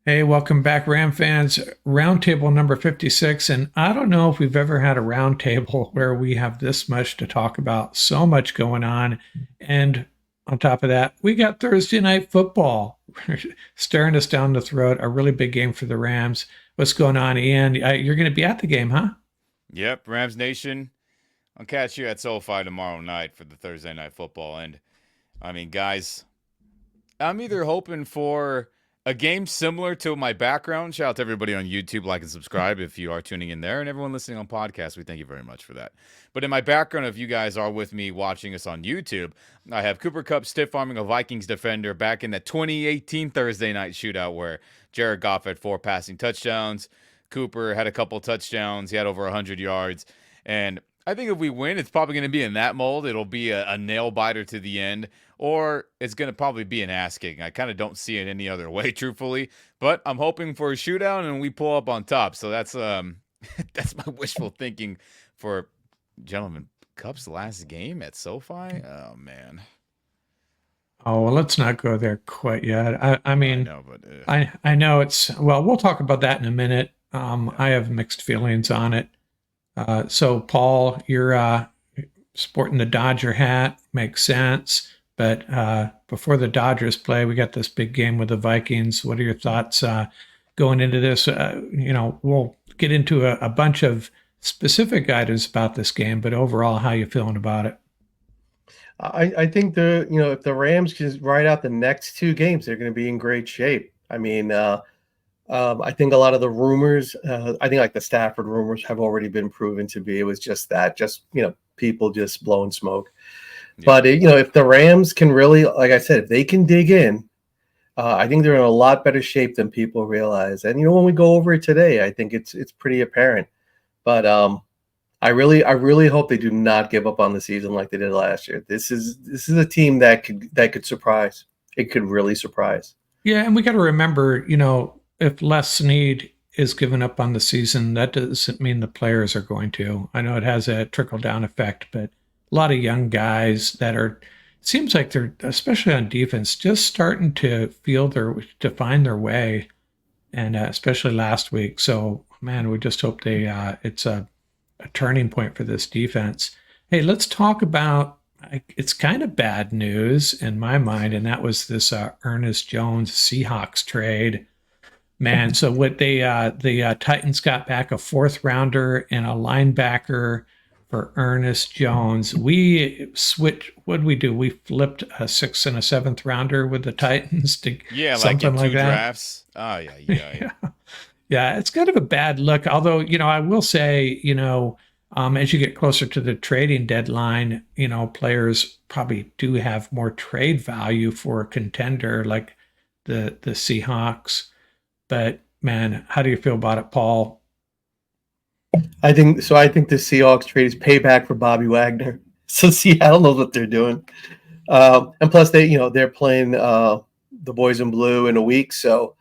Hey, welcome back, Ram fans. Roundtable number 56. And I don't know if we've ever had a roundtable where we have this much to talk about, so much going on. And on top of that, we got Thursday night football staring us down the throat, a really big game for the Rams. What's going on, Ian? You're going to be at the game, huh? Yep, Rams Nation. I'll catch you at SoFi tomorrow night for the Thursday night football. And I mean, guys, I'm either hoping for a game similar to my background. Shout out to everybody on YouTube, like and subscribe if you are tuning in there, and everyone listening on podcast. We thank you very much for that. But in my background, if you guys are with me watching us on YouTube, I have Cooper Kupp stiff arming a Vikings defender back in the 2018 Thursday night shootout where Jared Goff had 4 passing touchdowns. Cooper had a couple touchdowns. He had over 100 yards. And I think if we win, it's probably going to be in that mold. It'll be a nail biter to the end, or it's going to probably be an ass kicking. I kind of don't see it any other way, truthfully. But I'm hoping for a shootout and we pull up on top. So that's that's my wishful thinking for gentlemen. Cubs last game at SoFi. Oh man, Oh, well, let's not go there quite yet. I I mean, know, but I know well, we'll talk about that in a minute. yeah. I have mixed feelings on it. So, Paul, you're sporting the Dodger hat. Makes sense. But before the Dodgers play, we got this big game with the Vikings. What are your thoughts going into this? We'll get into a bunch of specific items about this game, but overall, how you feeling about it? I think if the Rams just ride out the next two games, they're going to be in great shape. I mean, I think a lot of the rumors, I think like the Stafford rumors have already been proven to be, it was just that, people just blowing smoke. Yeah. But, if the Rams can really, like I said, if they can dig in, I think they're in a lot better shape than people realize. And, when we go over it today, I think it's pretty apparent. But I really hope they do not give up on the season like they did last year. This is a team that could surprise. It could really surprise. Yeah, and we got to remember, if Les Snead is giving up on the season, that doesn't mean the players are going to. I know it has a trickle down effect, but a lot of young guys that are, seems like they're, especially on defense, just starting to to find their way, and especially last week. So, man, we just hope it's a turning point for this defense. Hey, let's talk about it's kind of bad news in my mind, and that was this Ernest Jones Seahawks trade. Man, so what the Titans got back a fourth rounder and a linebacker for Ernest Jones. We switched. What did we do? We flipped a sixth and a seventh rounder with the Titans to Yeah, like in something like two that. drafts. Oh yeah, yeah. Yeah. Yeah, it's kind of a bad look. Although, I will say, as you get closer to the trading deadline, players probably do have more trade value for a contender like the Seahawks. But man, how do you feel about it, Paul? I think so. I think the Seahawks trade is payback for Bobby Wagner. So Seattle knows what they're doing, and plus they're playing the boys in blue in a week, so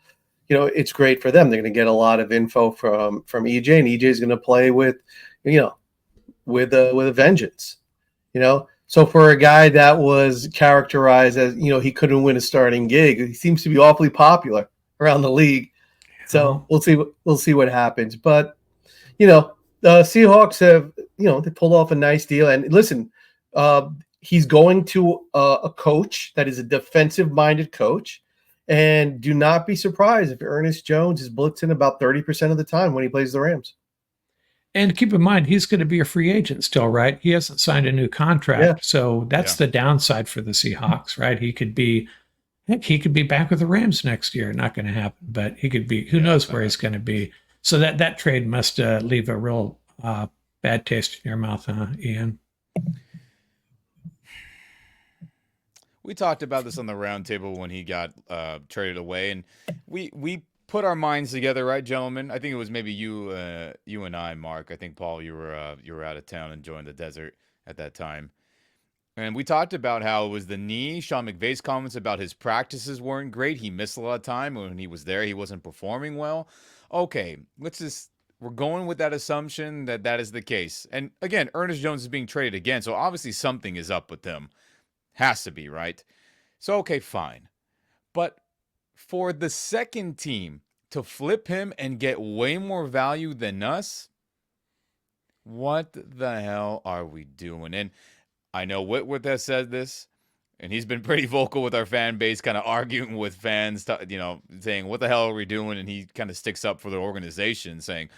it's great for them. They're going to get a lot of info from EJ, and EJ is going to play you know, with a vengeance. So for a guy that was characterized as he couldn't win a starting gig, he seems to be awfully popular around the league. So Oh, we'll see what happens. But the Seahawks have they pulled off a nice deal. And listen, he's going to a coach that is a defensive minded coach. And do not be surprised if Ernest Jones is blitzing about 30% of the time when he plays the Rams. and keep in mind, he's going to be a free agent still, right? He hasn't signed a new Yeah. contract. So that's Yeah. the downside for the Seahawks, right? Heck, he could be back with the Rams next year. Not going to happen, but he could be. Who Yeah. knows where he's going to be? So that trade must leave a real bad taste in your mouth, huh, Ian? We talked about this on the roundtable when he got traded away, and we put our minds together, right, gentlemen? I think it was maybe you and I, Mark. I think Paul, you were out of town enjoying the desert at that time, and we talked about how it was the knee. Sean McVay's comments about his practices weren't great. He missed a lot of time when he was there. He wasn't performing well. Okay, let's just. We're going with that assumption that that is the case. And again, Ernest Jones is being traded again, so obviously something is up with him. Has to be, right? So, okay, fine. But for the second team to flip him and get way more value than us, what the hell are we doing? And I know Whitworth has said this, and he's been pretty vocal with our fan base, kind of arguing with fans, saying, what the hell are we doing? And he kind of sticks up for the organization, saying,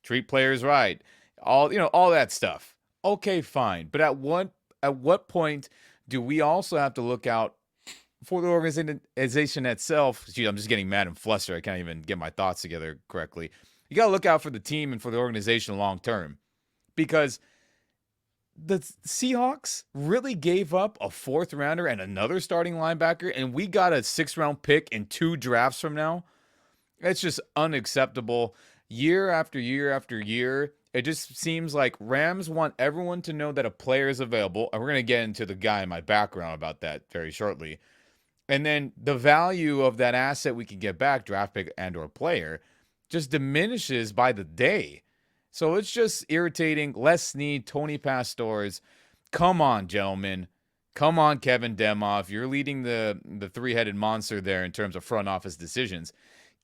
treat players right, all that stuff. Okay, fine. But at what point do we also have to look out for the organization itself? Gee, I'm just getting mad and flustered. I can't even get my thoughts together correctly. You got to look out for the team and for the organization long term, because the Seahawks really gave up a 4th rounder and another starting linebacker, and we got a 6th round pick in 2 drafts from now. It's just unacceptable. Year after year after year, it just seems like Rams want everyone to know that a player is available, and we're going to get into the guy in my background about that very shortly. And then the value of that asset we can get back, draft pick and or player, just diminishes by the day. So it's just irritating. Les Snead, Tony Pastores. Come on, gentlemen. Come on, Kevin Demoff. You're leading the 3-headed monster there in terms of front office decisions.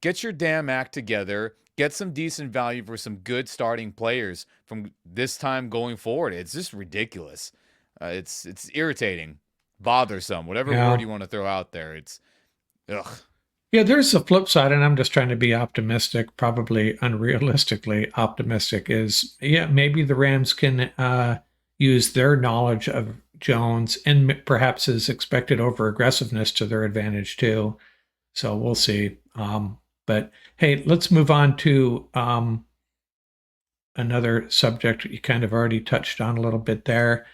Get your damn act together. Get some decent value for some good starting players from this time going forward. It's just ridiculous. It's irritating, bothersome, whatever word you want to throw out there. It's ugh. Yeah, there's a flip side, and I'm just trying to be optimistic, probably unrealistically optimistic, is, maybe the Rams can use their knowledge of Jones and perhaps his expected over-aggressiveness to their advantage too. So we'll see. But hey, let's move on to another subject you kind of already touched on a little bit there.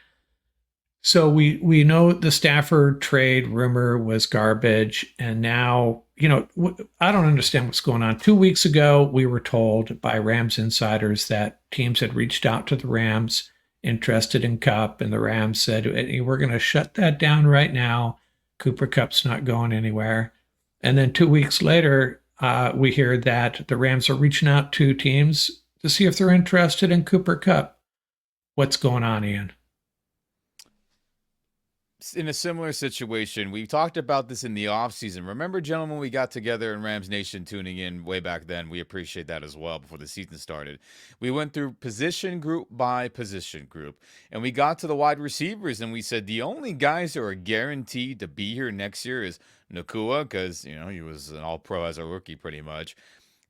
So we know the Stafford trade rumor was garbage, and now, I don't understand what's going on. 2 weeks ago, we were told by Rams insiders that teams had reached out to the Rams interested in Kupp, and the Rams said, hey, we're going to shut that down right now. Cooper Kupp's not going anywhere. And then 2 weeks later, we hear that the Rams are reaching out to teams to see if they're interested in Cooper Kupp. What's going on, Ian? In a similar situation, we talked about this in the offseason. Remember, gentlemen, we got together in Rams Nation tuning in way back then. We appreciate that as well before the season started. We went through position group by position group, and we got to the wide receivers, and we said the only guys who are guaranteed to be here next year is Nakua, because, he was an all-pro as a rookie pretty much.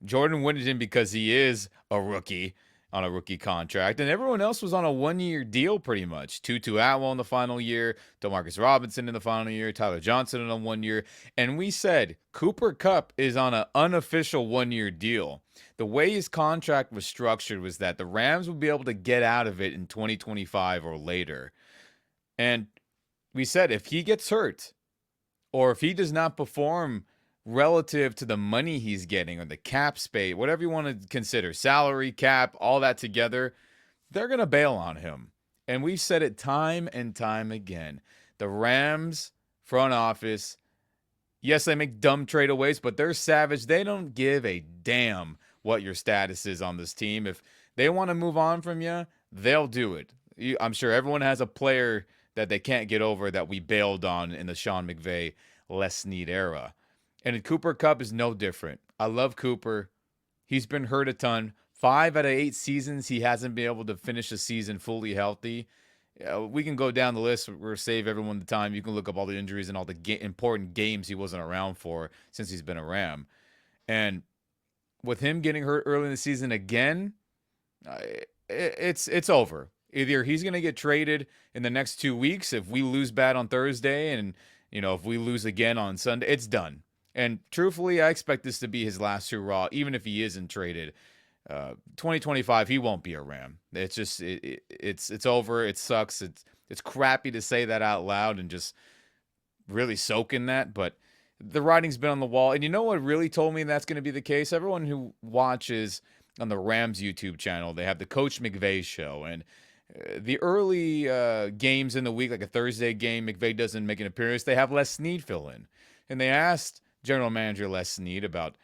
Jordan Whittington, because he is a rookie on a rookie contract, and everyone else was on a 1-year deal pretty much. Tutu Atwell in the final year, DeMarcus Robinson in the final year, Tyler Johnson in a 1 year, and we said Cooper Kupp is on an unofficial 1-year deal. The way his contract was structured was that the Rams would be able to get out of it in 2025 or later. And we said if he gets hurt, or if he does not perform relative to the money he's getting or the cap space, whatever you want to consider, salary, cap, all that together, they're going to bail on him. And we've said it time and time again. The Rams front office, yes, they make dumb tradeaways, but they're savage. They don't give a damn what your status is on this team. If they want to move on from you, they'll do it. I'm sure everyone has a player that they can't get over that we bailed on in the Sean McVay, Les Snead era. And Cooper Kupp is no different. I love Cooper. He's been hurt a ton. 5 out of 8 seasons, he hasn't been able to finish a season fully healthy. We can go down the list. We'll save everyone the time. You can look up all the injuries and all the important games he wasn't around for since he's been a Ram. And with him getting hurt early in the season again, it's over. Either he's going to get traded in the next 2 weeks if we lose bad on Thursday, and if we lose again on Sunday, it's done. And truthfully, I expect this to be his last hurrah, even if he isn't traded. 2025, he won't be a Ram. It's just it's over. It sucks. It's crappy to say that out loud and just really soak in that, but the writing's been on the wall. And you know what really told me that's going to be the case? Everyone who watches on the Rams YouTube channel, they have the Coach McVay show, and the early games in the week, like a Thursday game, McVay doesn't make an appearance. They have Les Snead fill in, and they asked General Manager Les Snead about,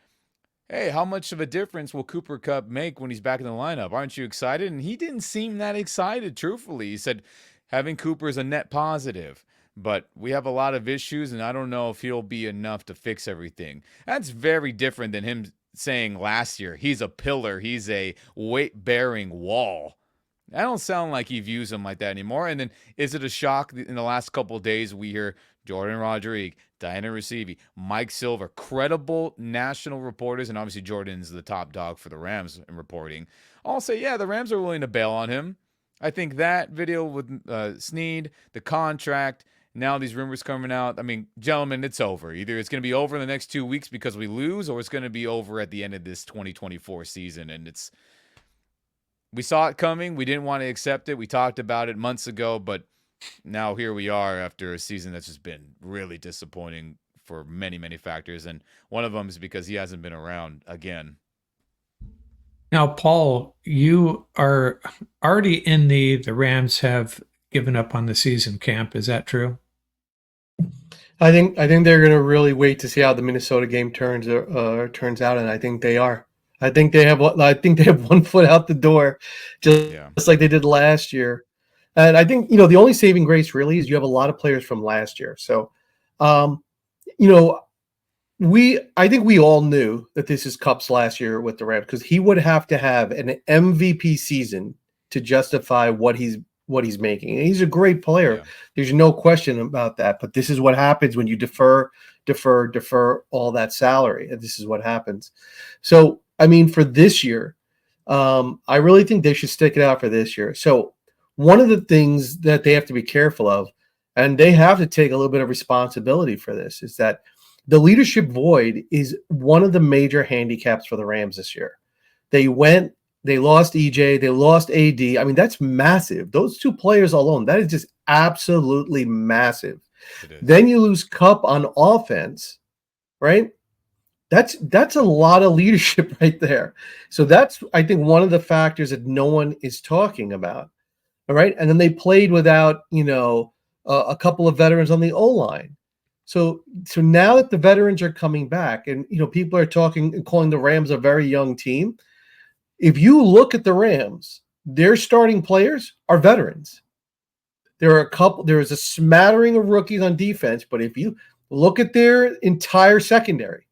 hey, how much of a difference will Cooper Kupp make when he's back in the lineup? Aren't you excited? And he didn't seem that excited, truthfully. He said having Cooper is a net positive, but we have a lot of issues, and I don't know if he'll be enough to fix everything. That's very different than him saying last year, he's a pillar, he's a weight-bearing wall. I don't sound like he views him like that anymore. And then is it a shock that in the last couple of days we hear Jordan Rodriguez, Diana Receivy, Mike Silver, credible national reporters, and obviously Jordan's the top dog for the Rams in reporting, all say, yeah, the Rams are willing to bail on him. I think that video with Snead, the contract, now these rumors coming out. I mean, gentlemen, it's over. Either it's going to be over in the next 2 weeks because we lose, or it's going to be over at the end of this 2024 season. And we saw it coming. We didn't want to accept it. We talked about it months ago, but now here we are after a season that's just been really disappointing for many, many factors. And one of them is because he hasn't been around again. Now, Paul, you are already in the Rams have given up on the season camp. Is that true? I think they're going to really wait to see how the Minnesota game turns out, and I think they are. I think they have 1 foot out the door, just like they did last year. And I think the only saving grace really is you have a lot of players from last year. So, I think we all knew that this is Kupp's last year with the Rams because he would have to have an MVP season to justify what he's making. And he's a great player. Yeah. There's no question about that. But this is what happens when you defer all that salary. And this is what happens. So, I mean, for this year, I really think they should stick it out for this year. So one of the things that they have to be careful of, and they have to take a little bit of responsibility for this, is that the leadership void is one of the major handicaps for the Rams this year. They lost EJ, they lost AD. I mean, that's massive. Those two players alone, that is just absolutely massive. Then you lose Kupp on offense, right? That's a lot of leadership right there. So that's, I think, one of the factors that no one is talking about. All right. And then they played without, a couple of veterans on the O-line. So now that the veterans are coming back and, people are talking and calling the Rams a very young team. If you look at the Rams, their starting players are veterans. There is a smattering of rookies on defense, but if you look at their entire secondary,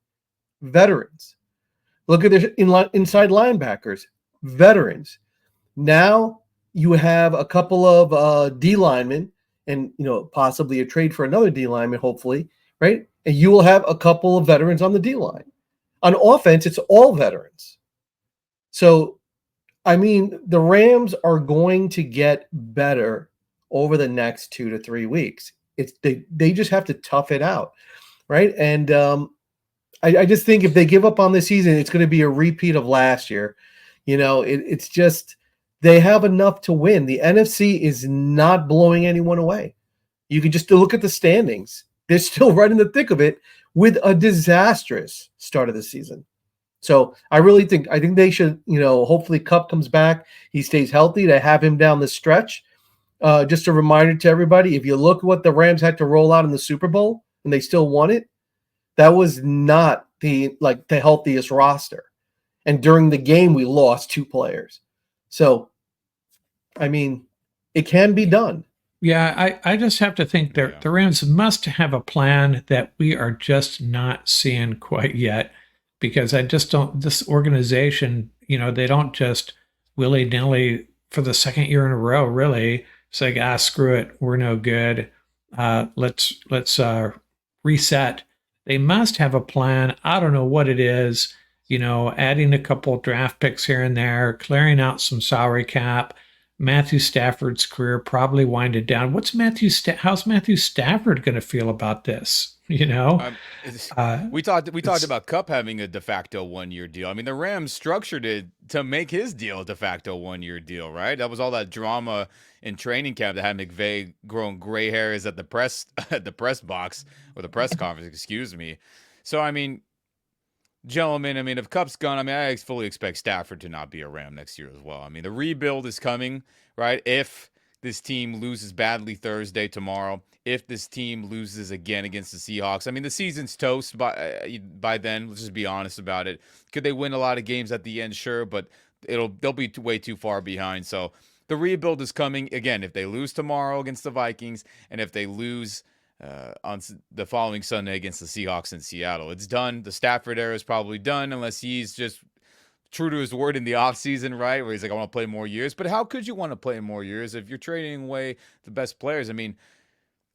veterans. Look at their inside linebackers, veterans. Now you have a couple of D linemen and, possibly a trade for another D lineman, hopefully, right? And you will have a couple of veterans on the D line. On offense, it's all veterans. So, I mean, the Rams are going to get better over the next 2 to 3 weeks. They just have to tough it out, right? And I just think if they give up on this season, it's going to be a repeat of last year. It's just they have enough to win. The NFC is not blowing anyone away. You can just look at the standings. They're still right in the thick of it with a disastrous start of the season. So I think they should, hopefully Kupp comes back. He stays healthy. They have him down the stretch. Just a reminder to everybody, if you look at what the Rams had to roll out in the Super Bowl and they still won it, that was not the healthiest roster. And during the game, we lost 2 players. So, I mean, it can be done. Yeah, I just have to think that the Rams must have a plan that we are just not seeing quite yet, because I just don't, this organization, they don't just willy-nilly for the second year in a row, really, say, screw it, we're no good. Let's reset. They must have a plan. I don't know what it is, adding a couple of draft picks here and there, clearing out some salary cap. Matthew Stafford's career probably winded down. How's Matthew Stafford going to feel about this? We talked about Kupp having a de facto 1-year deal. I mean, the Rams structured it to make his deal a de facto 1-year deal, right? That was all that drama in training camp that had McVay growing gray hairs at the press box or the press conference, excuse me. So, I mean, gentlemen, if Kupp's gone, I fully expect Stafford to not be a Ram next year as well. I mean, the rebuild is coming, right? If this team loses badly Thursday, tomorrow, if this team loses again against the Seahawks, the season's toast by then. Let's just be honest about it. Could they win a lot of games at the end? Sure, but they'll be way too far behind. So the rebuild is coming again. If they lose tomorrow against the Vikings, and if they lose the following Sunday against the Seahawks in Seattle. It's done. The Stafford era is probably done unless he's just true to his word in the offseason, right? Where he's like, I want to play more years. But how could you want to play more years if you're trading away the best players? I mean,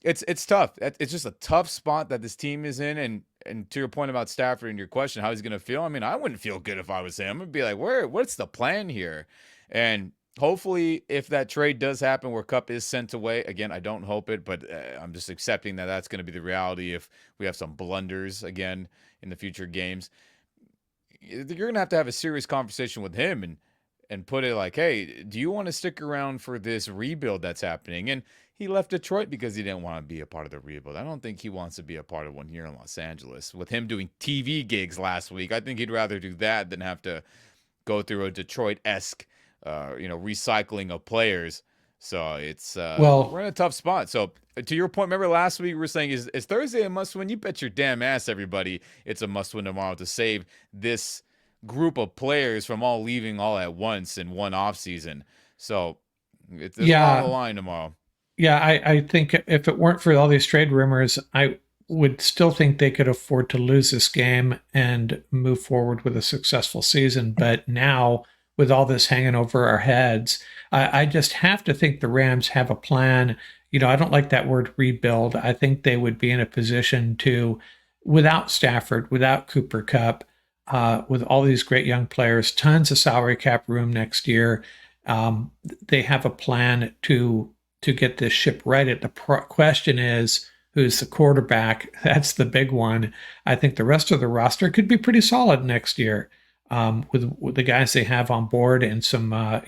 it's tough. It's just a tough spot that this team is in. And to your point about Stafford and your question, how he's going to feel, I mean, I wouldn't feel good if I was him. I'd be like, what's the plan here? And hopefully, if that trade does happen where Kupp is sent away, again, I don't hope it, but I'm just accepting that that's going to be the reality if we have some blunders again in the future games. You're going to have a serious conversation with him and put it like, hey, do you want to stick around for this rebuild that's happening? And he left Detroit because he didn't want to be a part of the rebuild. I don't think he wants to be a part of one here in Los Angeles. With him doing TV gigs last week, I think he'd rather do that than have to go through a Detroit-esque, recycling of players. So it's we're in a tough spot. So to your point, remember last week we were saying, is Thursday a must-win? You bet your damn ass, everybody, it's a must-win tomorrow to save this group of players from all leaving all at once in one offseason. So it's on the line tomorrow. Yeah, I think if it weren't for all these trade rumors, I would still think they could afford to lose this game and move forward with a successful season. But now, with all this hanging over our heads, I just have to think the Rams have a plan. I don't like that word rebuild. I think they would be in a position to, without Stafford, without Cooper Kupp, with all these great young players, tons of salary cap room next year. They have a plan to get this ship righted. The question is, who's the quarterback? That's the big one. I think the rest of the roster could be pretty solid next year with the guys they have on board and some, a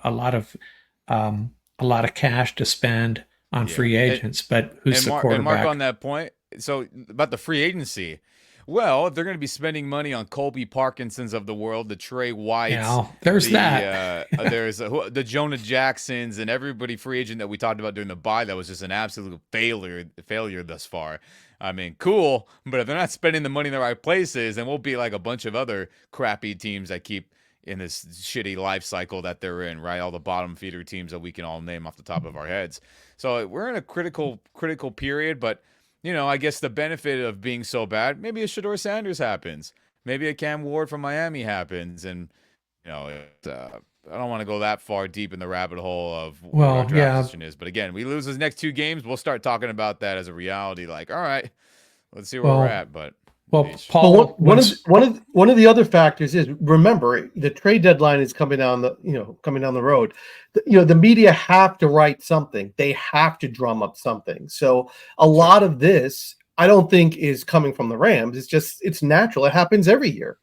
lot of cash to spend on free agents. But who's the quarterback? And Mark, on that point, so about the free agency. Well, if they're going to be spending money on Colby Parkinsons of the world, the Trey Whites, there's there's the Jonah Jacksons, and everybody free agent that we talked about during the bye that was just an absolute failure thus far. I mean, cool, but if they're not spending the money in the right places, then we'll be like a bunch of other crappy teams that keep in this shitty life cycle that they're in, right? All the bottom feeder teams that we can all name off the top of our heads. So we're in a critical period, but I guess the benefit of being so bad, maybe a Shedeur Sanders happens. Maybe a Cam Ward from Miami happens. And, I don't want to go that far deep in the rabbit hole of what our draft position is. But again, we lose those next two games, we'll start talking about that as a reality. Like, all right, let's see where we're at. But Paul, one of the other factors is, remember, the trade deadline is coming down the road. The media have to write something. They have to drum up something. So a lot of this, I don't think, is coming from the Rams. It's natural. It happens every year.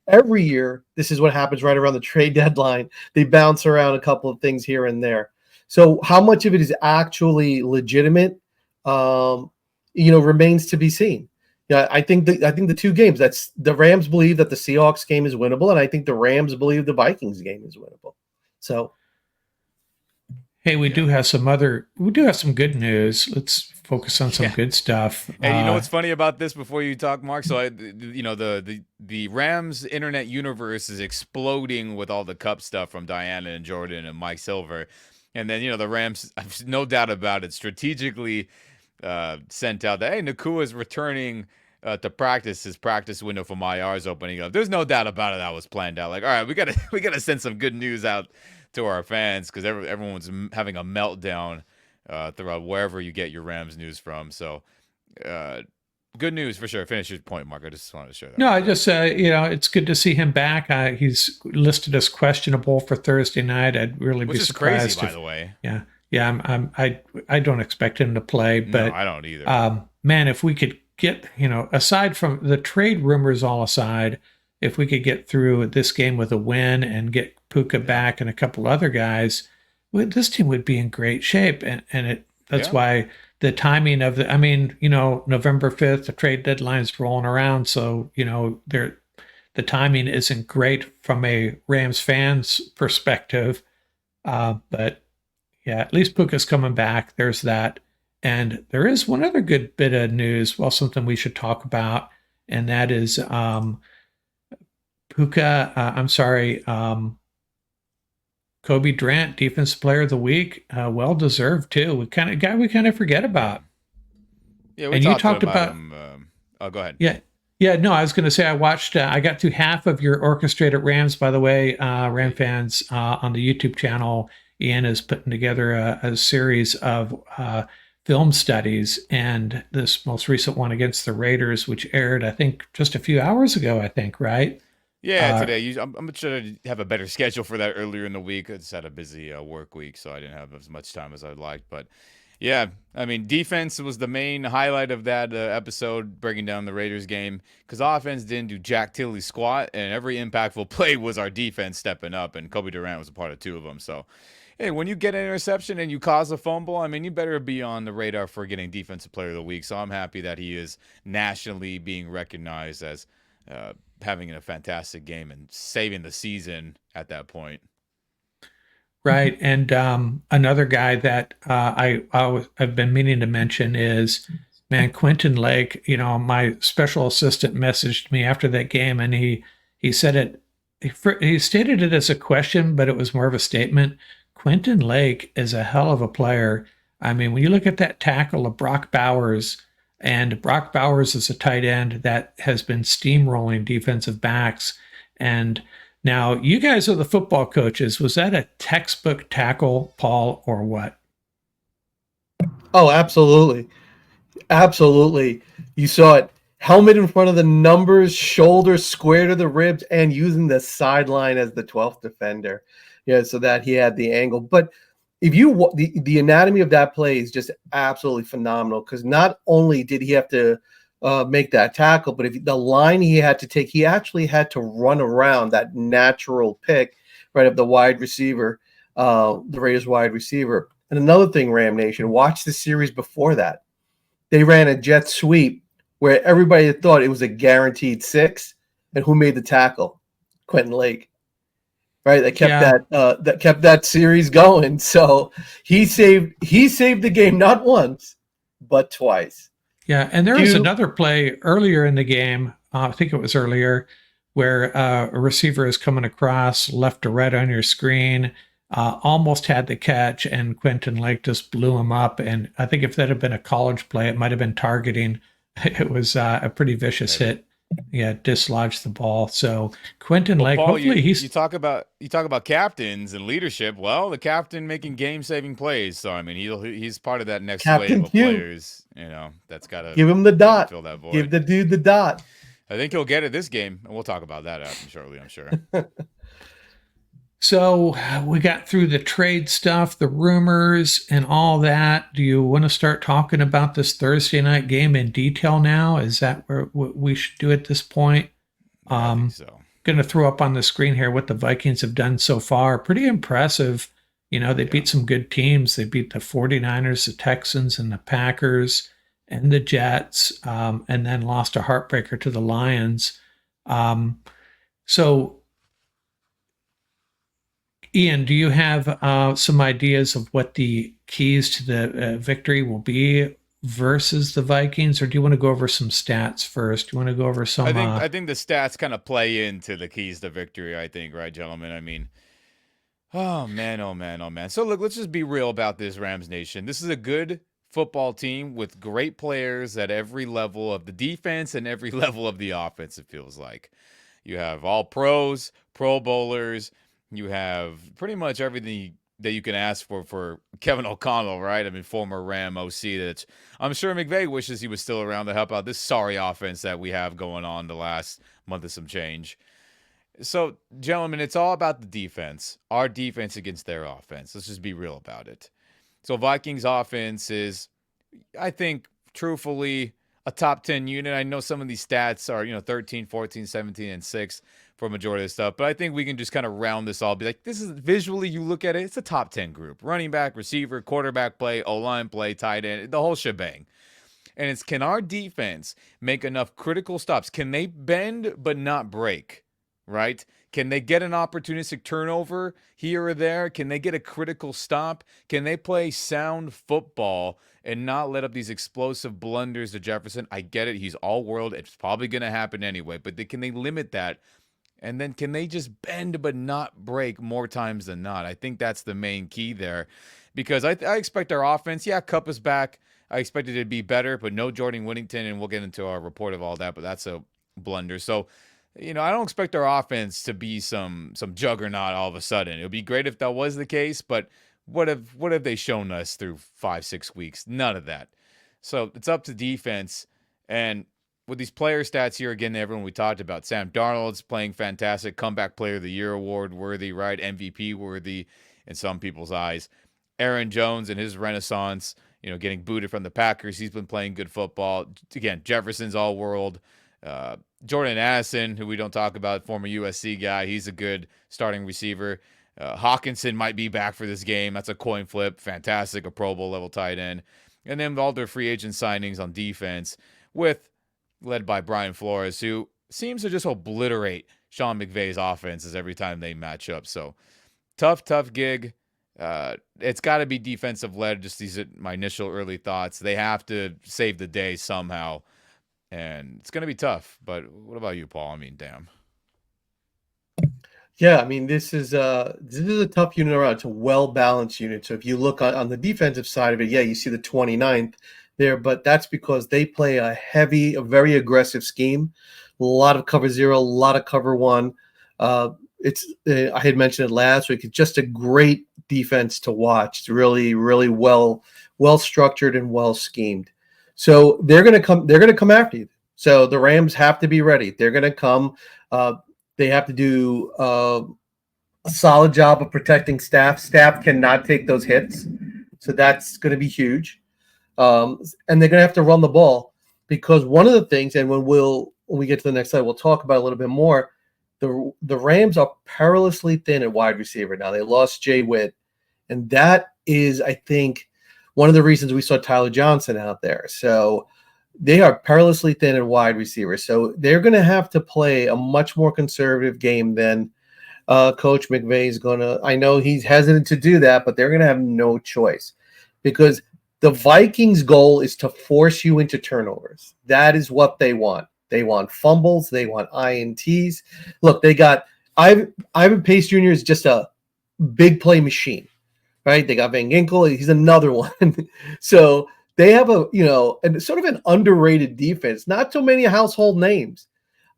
Every year, this is what happens right around the trade deadline. They bounce around a couple of things here and there. So how much of it is actually legitimate, remains to be seen. Yeah, I think the two games, that's the Rams believe that the Seahawks game is winnable, and I think the Rams believe the Vikings game is winnable. So, hey, we do have some good news. Let's focus on some good stuff. And you know what's funny about this before you talk, Mark? So the Rams internet universe is exploding with all the Kupp stuff from Diana and Jordan and Mike Silver, and then the Rams, no doubt about it, strategically sent out that, hey, Nakua is returning to practice. His practice window from IR is opening up. There's no doubt about it. That was planned out. Like, all right, we gotta send some good news out to our fans because everyone's having a meltdown throughout wherever you get your Rams news from. So, good news for sure. Finish your point, Mark. I just wanted to share that. No, I just it's good to see him back. He's listed as questionable for Thursday night. I'd really be surprised. Which is crazy, by the way. Yeah. Yeah, I don't expect him to play, but no, I don't either. Man, if we could get, aside from the trade rumors all aside, if we could get through this game with a win and get Puka back and a couple other guys, this team would be in great shape. And that's why the timing of November 5th, the trade deadline's rolling around. So, the timing isn't great from a Rams fans perspective. But yeah, at least Puka's coming back. There's that. And there is one other good bit of news, something we should talk about, and that is Kobe Durant, Defensive Player of the Week, well deserved too. We kind of forget about. Yeah, we And you talked talked about about, him. Oh, go ahead. yeah, yeah. No, I was going to say I watched. I got through half of your orchestrated Rams. By the way, Ram Great. fans on the YouTube channel, Ian is putting together a series of film studies, and this most recent one against the Raiders, which aired, I think, just a few hours ago. I think, right? Yeah, Uh, today. I'm trying to have a better schedule for that earlier in the week. I just had a busy work week, so I didn't have as much time as I'd like. But yeah, I mean, defense was the main highlight of that episode, breaking down the Raiders game, because offense didn't do jack tilly squat, and every impactful play was our defense stepping up, and Kobe Durant was a part of two of them. So, hey, when you get an interception and you cause a fumble, I mean, you better be on the radar for getting Defensive Player of the Week. So I'm happy that he is nationally being recognized as uh, having a fantastic game and saving the season at that point. Right. And another guy that I've been meaning to mention is, man, Quentin Lake. You know, my special assistant messaged me after that game, and he said it. He stated it as a question, but it was more of a statement. Quentin Lake is a hell of a player. I mean, when you look at that tackle of Brock Bowers, and Brock Bowers is a tight end that has been steamrolling defensive backs, and now, you guys are the football coaches. Was that a textbook tackle, Paul, or what? Oh, absolutely. Absolutely. You saw it. Helmet in front of the numbers, shoulders square to the ribs, and using the sideline as the 12th defender. Yeah, so that he had the angle. But if you the anatomy of that play is just absolutely phenomenal, because not only did he have to make that tackle, but if the line he had to take, he actually had to run around that natural pick right of the wide receiver, the Raiders wide receiver. And another thing, Ram Nation, watch the series before that. They ran a jet sweep where everybody thought it was a guaranteed 6, and who made the tackle? Quentin Lake. Right, Yeah, that kept that series going. So he saved the game not once, but twice. yeah. And there was Two, another play earlier in the game, I think it was earlier, where a receiver is coming across left to right on your screen, almost had the catch, and Quentin Lake just blew him up. And I think if that had been a college play, it might have been targeting. It was a pretty vicious Maybe. hit. Yeah, dislodged the ball. So Quentin Well, Lake, Paul, hopefully you he's talk about captains and leadership. Well, the captain making game saving plays. So I mean, he's part of that next wave Captain of Q. players. You know, that's Give him the gotta dot. fill that Give void. the dude the dot. I think he'll get it this game, and we'll talk about that shortly. I'm sure. So we got through the trade stuff, the rumors, and all that. Do you want to start talking about this Thursday night game in detail now? Is that what we should do at this point? Yeah, I think so. Going to throw up on the screen here what the Vikings have done so far. Pretty impressive. You know, they Yeah. beat some good teams. They beat the 49ers, the Texans, and the Packers, and the Jets, and then lost a heartbreaker to the Lions. So Ian, do you have some ideas of what the keys to the victory will be versus the Vikings, or do you want to go over some stats first? Do you want to go over some? I think the stats kind of play into the keys to victory. I think, right, gentlemen. I mean, oh man, oh man, oh man. So look, let's just be real about this Rams Nation. This is a good football team with great players at every level of the defense and every level of the offense. It feels like you have all pros, Pro Bowlers. You have pretty much everything that you can ask for Kevin O'Connell, right? I mean, former Ram OC. That I'm sure McVay wishes he was still around to help out this sorry offense that we have going on the last month of some change. So, gentlemen, it's all about the defense. Our defense against their offense. Let's just be real about it. So, Vikings offense is, I think, truthfully, a top 10 unit. I know some of these stats are, 13, 14, 17, and 6 for a majority of the stuff, but I think we can just kind of round this all. Be like, this is visually, you look at it, it's a top 10 group. Running back, receiver, quarterback play, O-line play, tight end, the whole shebang. And it's, can our defense make enough critical stops? Can they bend but not break? Right? Can they get an opportunistic turnover here or there? Can they get a critical stop? Can they play sound football and not let up these explosive blunders to Jefferson? I get it. He's all world. It's probably going to happen anyway. But can they limit that? And then can they just bend but not break more times than not? I think that's the main key there, because I expect our offense. Yeah, Kupp is back. I expected it to be better, but no Jordan Whittington, and we'll get into our report of all that, but that's a blunder. So, I don't expect our offense to be some juggernaut all of a sudden. It would be great if that was the case, but what have they shown us through 5-6 weeks? None of that. So it's up to defense. And with these player stats here, again, everyone we talked about, Sam Darnold's playing fantastic, comeback player of the year award worthy, right? MVP worthy in some people's eyes. Aaron Jones and his renaissance, getting booted from the Packers. He's been playing good football. Again, Jefferson's all world. Jordan Addison, who we don't talk about, former USC guy. He's a good starting receiver. Hawkinson might be back for this game. That's a coin flip. Fantastic, a Pro Bowl level tight end. And then all their free agent signings on defense led by Brian Flores, who seems to just obliterate Sean McVay's offenses every time they match up. So tough gig. It's got to be defensive led. Just these are my initial early thoughts. They have to save the day somehow. And it's going to be tough. But what about you, Paul? I mean, damn. Yeah, I mean, this is a tough unit around. It's a well-balanced unit. So if you look on the defensive side of it, yeah, you see the 29th there, but that's because they play a very aggressive scheme. A lot of cover 0, a lot of cover 1. I had mentioned it last week. It's just a great defense to watch. It's really, really well structured and well schemed. So they're going to come after you. So the Rams have to be ready. They're going to come. They have to do a solid job of protecting Staff. Staff cannot take those hits. So that's going to be huge. And they're going to have to run the ball, because one of the things, and when we get to the next slide, we'll talk about it a little bit more. The Rams are perilously thin at wide receiver now. They lost Jay Witt, and that is, I think, one of the reasons we saw Tyler Johnson out there. So they are perilously thin at wide receiver. So they're going to have to play a much more conservative game than Coach McVay is going to. I know he's hesitant to do that, but they're going to have no choice, because the Vikings' goal is to force you into turnovers. That is what they want. They want fumbles. They want INTs. Look, they got Ivan Pace Jr. is just a big play machine, right? They got Van Ginkel. He's another one. So they have a sort of an underrated defense. Not too many household names.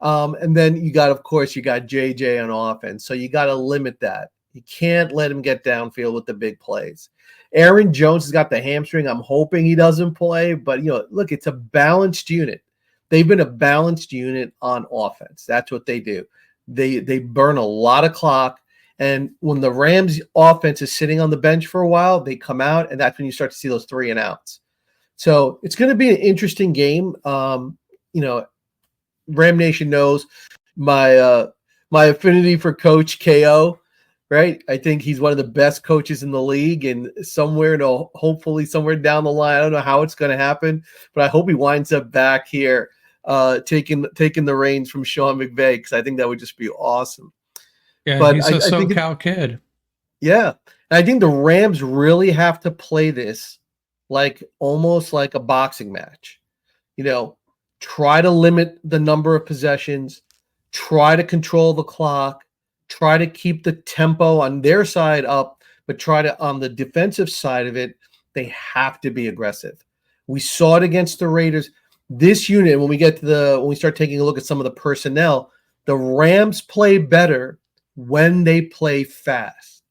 And then you got JJ on offense. So you got to limit that. You can't let him get downfield with the big plays. Aaron Jones has got the hamstring. I'm hoping he doesn't play. But, look, it's a balanced unit. They've been a balanced unit on offense. That's what they do. They burn a lot of clock. And when the Rams offense is sitting on the bench for a while, they come out, and that's when you start to see those 3 and outs. So it's going to be an interesting game. Ram Nation knows my affinity for Coach KO, right? I think he's one of the best coaches in the league, and hopefully somewhere down the line, I don't know how it's going to happen, but I hope he winds up back here taking the reins from Sean McVay, because I think that would just be awesome. Yeah, but he's a SoCal kid. Yeah, and I think the Rams really have to play this almost like a boxing match. Try to limit the number of possessions, try to control the clock, try to keep the tempo on their side up, but try to, on the defensive side of it, they have to be aggressive. We saw it against the Raiders. This unit, when we start taking a look at some of the personnel, the Rams play better when they play fast.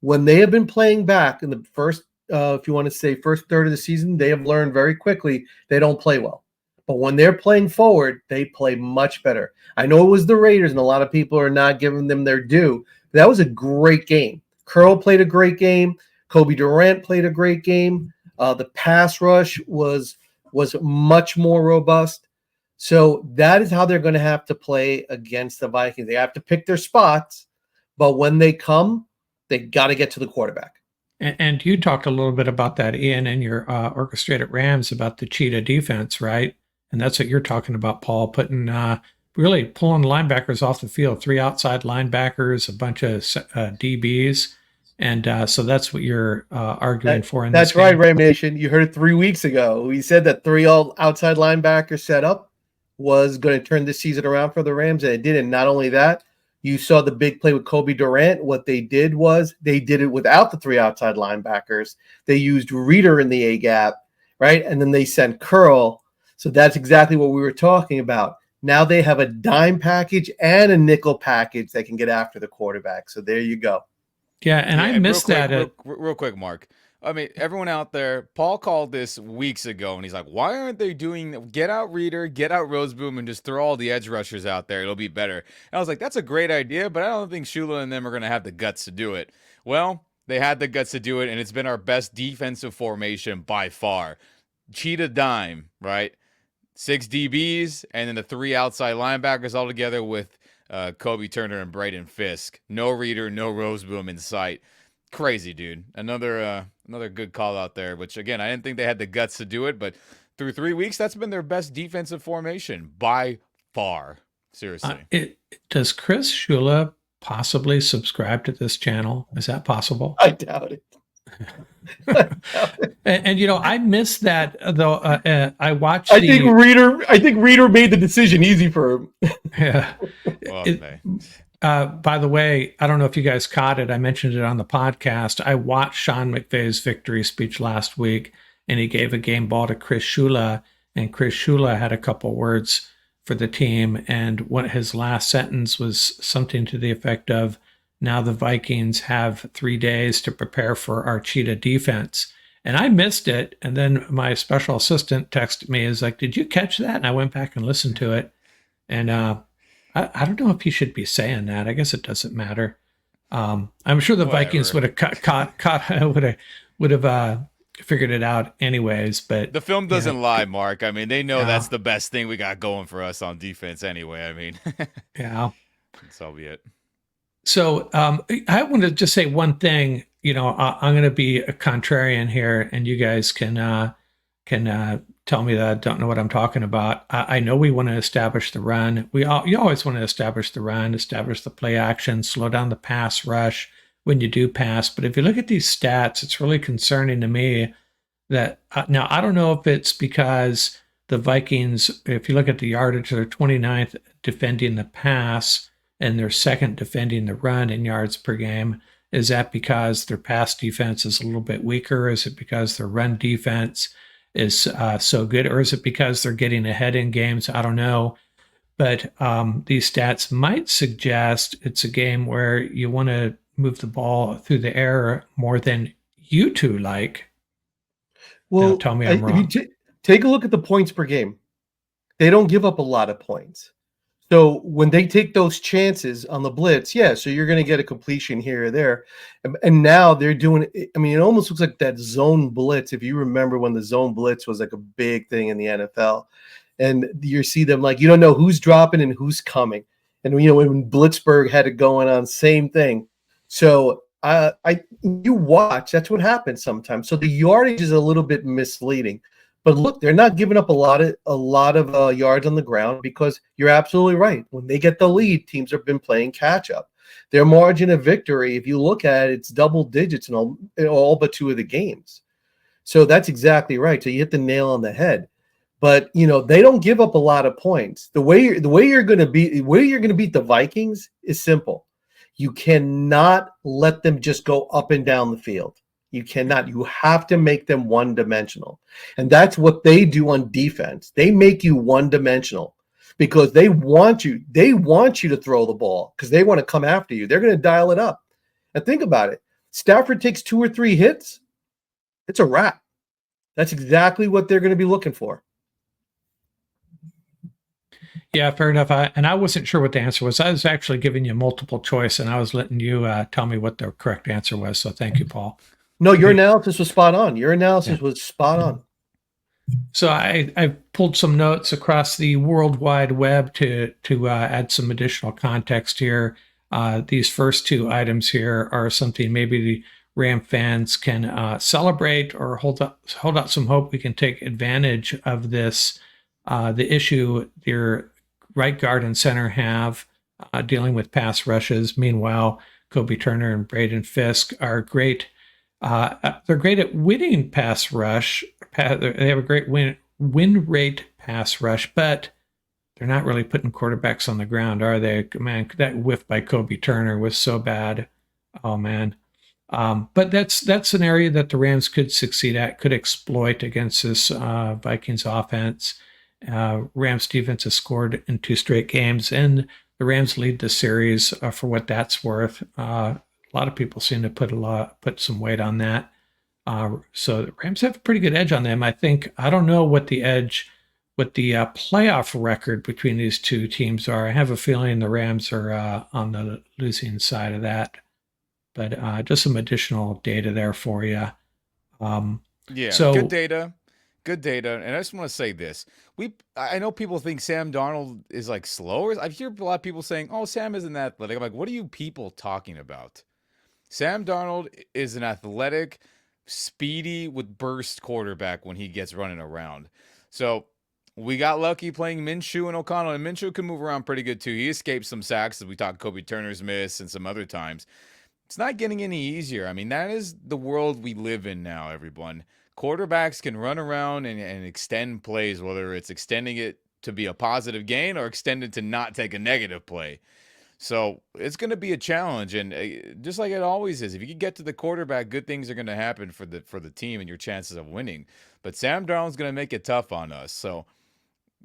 When they have been playing back in the first, if you want to say first third of the season, they have learned very quickly they don't play well. But when they're playing forward, they play much better. I know it was the Raiders, and a lot of people are not giving them their due. That was a great game. Curl played a great game. Kobe Durant played a great game. The pass rush was much more robust. So that is how they're going to have to play against the Vikings. They have to pick their spots, but when they come, they got to get to the quarterback. And you talked a little bit about that, Ian, in your Orchestrated Rams, about the cheetah defense, right? And that's what you're talking about, Paul, really pulling linebackers off the field, 3 outside linebackers, a bunch of DBs. And so that's what you're arguing for in this game. That's right, Ram Nation. You heard it 3 weeks ago. We said that 3 all outside linebackers set up was going to turn this season around for the Rams, and it did. And not only that, you saw the big play with Kobe Durant. What they did was they did it without the 3 outside linebackers. They used Reader in the A-gap, right? And then they sent Curl. So that's exactly what we were talking about. Now they have a dime package and a nickel package that can get after the quarterback. So there you go. Yeah, and I missed that. Real quick, Mark. I mean, everyone out there, Paul called this weeks ago, and he's like, why aren't they doing get out Reader, get out Roseboom, and just throw all the edge rushers out there? It'll be better. And I was like, that's a great idea, but I don't think Shula and them are going to have the guts to do it. Well, they had the guts to do it, and it's been our best defensive formation by far. Cheetah dime, right? 6 DBs, and then the 3 outside linebackers all together with Kobe Turner and Braden Fisk. No Reader, no Roseboom in sight. Crazy, dude. Another good call out there, which, again, I didn't think they had the guts to do it, but through 3 weeks, that's been their best defensive formation by far. Seriously. Does Chris Shula possibly subscribe to this channel? Is that possible? I doubt it. And I missed that, though. I watched I think Reader made the decision easy for him. Yeah. Well, by the way, I don't know if you guys caught it. I mentioned it on the podcast. I watched Sean McVay's victory speech last week, and he gave a game ball to Chris Shula, and Chris Shula had a couple words for the team, and his last sentence was something to the effect of, now the Vikings have 3 days to prepare for our cheetah defense. And I missed it, and then my special assistant texted me, is like, did you catch that? And I went back and listened to it, and I don't know if he should be saying that. I guess it doesn't matter. I'm sure the Vikings would have would have figured it out anyways. But the film doesn't lie, Mark. I mean, they know that's the best thing we got going for us on defense anyway. I mean, yeah, so be it. So I want to just say one thing. I'm going to be a contrarian here, and you guys can tell me that I don't know what I'm talking about. I know we want to establish the run. You always want to establish the run, establish the play action, slow down the pass rush when you do pass. But if you look at these stats, it's really concerning to me that now I don't know if it's because the Vikings, if you look at the yardage, they're 29th defending the pass and they're second defending the run in yards per game. Is that because their pass defense is a little bit weaker? Is it because their run defense is so good, or is it because they're getting ahead in games? I don't know. But these stats might suggest it's a game where you want to move the ball through the air more than you two like. Well, now, tell me I'm wrong. Take a look at the points per game. They don't give up a lot of points. So when they take those chances on the blitz, so you're going to get a completion here or there. And now they're doing it. I mean, it almost looks like that zone blitz. If you remember when the zone blitz was like a big thing in the NFL, and you see them like, you don't know who's dropping and who's coming. And, when Blitzburg had it going on, same thing. So you watch, that's what happens sometimes. So the yardage is a little bit misleading. But look, they're not giving up a lot of yards on the ground, because you're absolutely right. When they get the lead, teams have been playing catch up. Their margin of victory, if you look at it, it's double digits in all but 2 of the games. So that's exactly right. So you hit the nail on the head. But they don't give up a lot of points. The way you're going to beat the Vikings is simple. You cannot let them just go up and down the field. You cannot. You have to make them one-dimensional. And that's what they do on defense. They make you one-dimensional because they want you to throw the ball because they want to come after you. They're going to dial it up. And think about it. Stafford takes 2 or 3 hits, it's a wrap. That's exactly what they're going to be looking for. Yeah, fair enough. I wasn't sure what the answer was. I was actually giving you multiple choice, and I was letting you tell me what the correct answer was. So thank you, Paul. No, your analysis was spot on. Was spot on. So I pulled some notes across the World Wide Web to add some additional context here. These first 2 items here are something maybe the Ram fans can celebrate or hold out some hope we can take advantage of this. The issue their right guard and center have dealing with pass rushes. Meanwhile, Kobe Turner and Braden Fisk are great. They're great at winning pass rush. They have a great win rate pass rush, but they're not really putting quarterbacks on the ground, are they? Man, that whiff by Kobe Turner was so bad. Oh, man. But that's an area that the Rams could succeed at, could exploit against this Vikings offense. Rams defense has scored in 2 straight games, and the Rams lead the series for what that's worth. A lot of people seem to put some weight on that. So the Rams have a pretty good edge on them. I don't know what the playoff record between these two teams are. I have a feeling the Rams are on the losing side of that. But just some additional data there for you. Yeah, So good data. Good data. And I just want to say this. I know people think Sam Darnold is like slower. I hear a lot of people saying, "Oh, Sam isn't that athletic." I'm like, "What are you people talking about?" Sam Darnold is an athletic, speedy with burst quarterback when he gets running around. So we got lucky playing Minshew and O'Connell, and Minshew can move around pretty good too. He escaped some sacks, as we talked Kobe Turner's miss and some other times. It's not getting any easier. I mean, that is the world we live in now, everyone. Quarterbacks can run around and extend plays, whether it's extending it to be a positive gain or extend it to not take a negative play. So it's going to be a challenge, and just like it always is, if you can get to the quarterback, good things are going to happen for the team and your chances of winning. But Sam Darnold's going to make it tough on us. So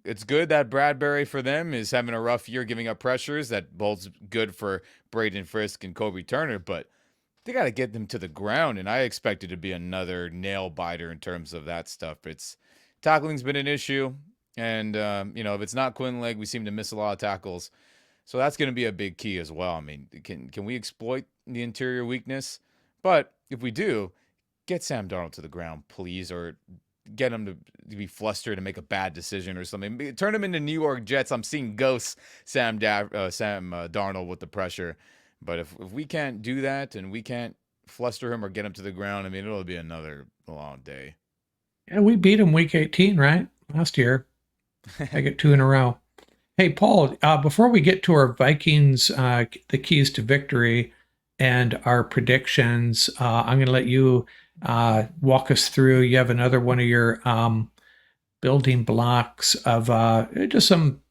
it's good that Bradbury for them is having a rough year, giving up pressures. That bodes good for Braden Frisk and Kobe Turner, but they got to get them to the ground, and I expect it to be another nail biter in terms of that stuff. Tackling's been an issue, and if it's not Quinleg, we seem to miss a lot of tackles. So that's going to be a big key as well. I mean, can we exploit the interior weakness? But if we do, get Sam Darnold to the ground, please, or get him to be flustered and make a bad decision or something. Turn him into New York Jets. I'm seeing ghosts, Sam Darnold with the pressure. But if we can't do that and we can't fluster him or get him to the ground, I mean, it'll be another long day. yeah, we beat him week 18, right? Last year. I get 2 in a row. Hey, Paul, before we get to our Vikings, the keys to victory and our predictions, I'm going to let you walk us through. You have another one of your building blocks of just some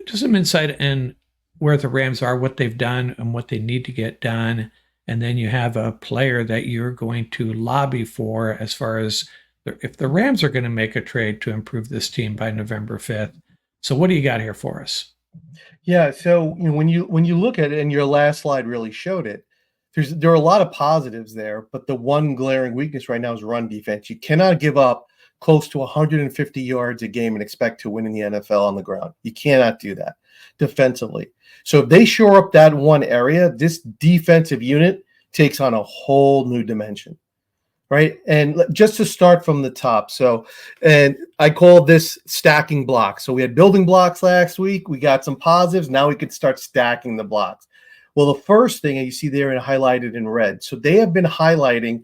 insight in where the Rams are, what they've done, and what they need to get done. And then you have a player that you're going to lobby for as far as if the Rams are going to make a trade to improve this team by November 5th. So what do you got here for us? Yeah, so when you look at it, and your last slide really showed it, there are a lot of positives there, but the one glaring weakness right now is run defense. You cannot give up close to 150 yards a game and expect to win in the NFL on the ground. You cannot do that defensively. So if they shore up that one area, this defensive unit takes on a whole new dimension. Right. And just to start from the top. So, and I call this stacking blocks. So we had building blocks last week. We got some positives. Now we could start stacking the blocks. Well, the first thing you see there and highlighted in red. So they have been highlighting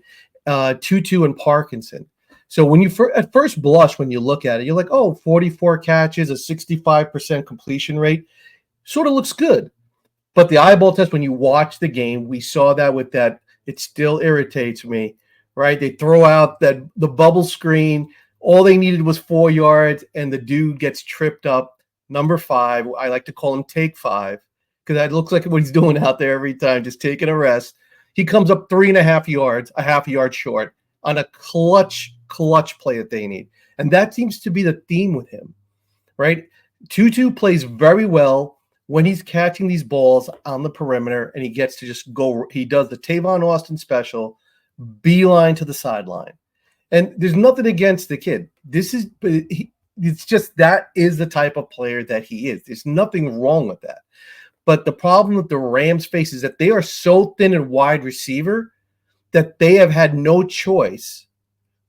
Tutu and Parkinson. So when you at first blush, when you look at it, you're like, oh, 44 catches, a 65% completion rate. Sort of looks good. But the eyeball test, when you watch the game, we saw that with that. It still irritates me. Right, they throw out the bubble screen. All they needed was 4 yards, and the dude gets tripped up. Number 5, I like to call him Take 5, because that looks like what he's doing out there every time, just taking a rest. He comes up 3.5 yards, a half yard short on a clutch play that they need, and that seems to be the theme with him. Right, Tutu plays very well when he's catching these balls on the perimeter, and he gets to just go. He does the Tavon Austin special. Beeline to the sideline. And there's nothing against the kid. It's just that is the type of player that he is. There's nothing wrong with that. But the problem with the Rams face is that they are so thin and wide receiver that they have had no choice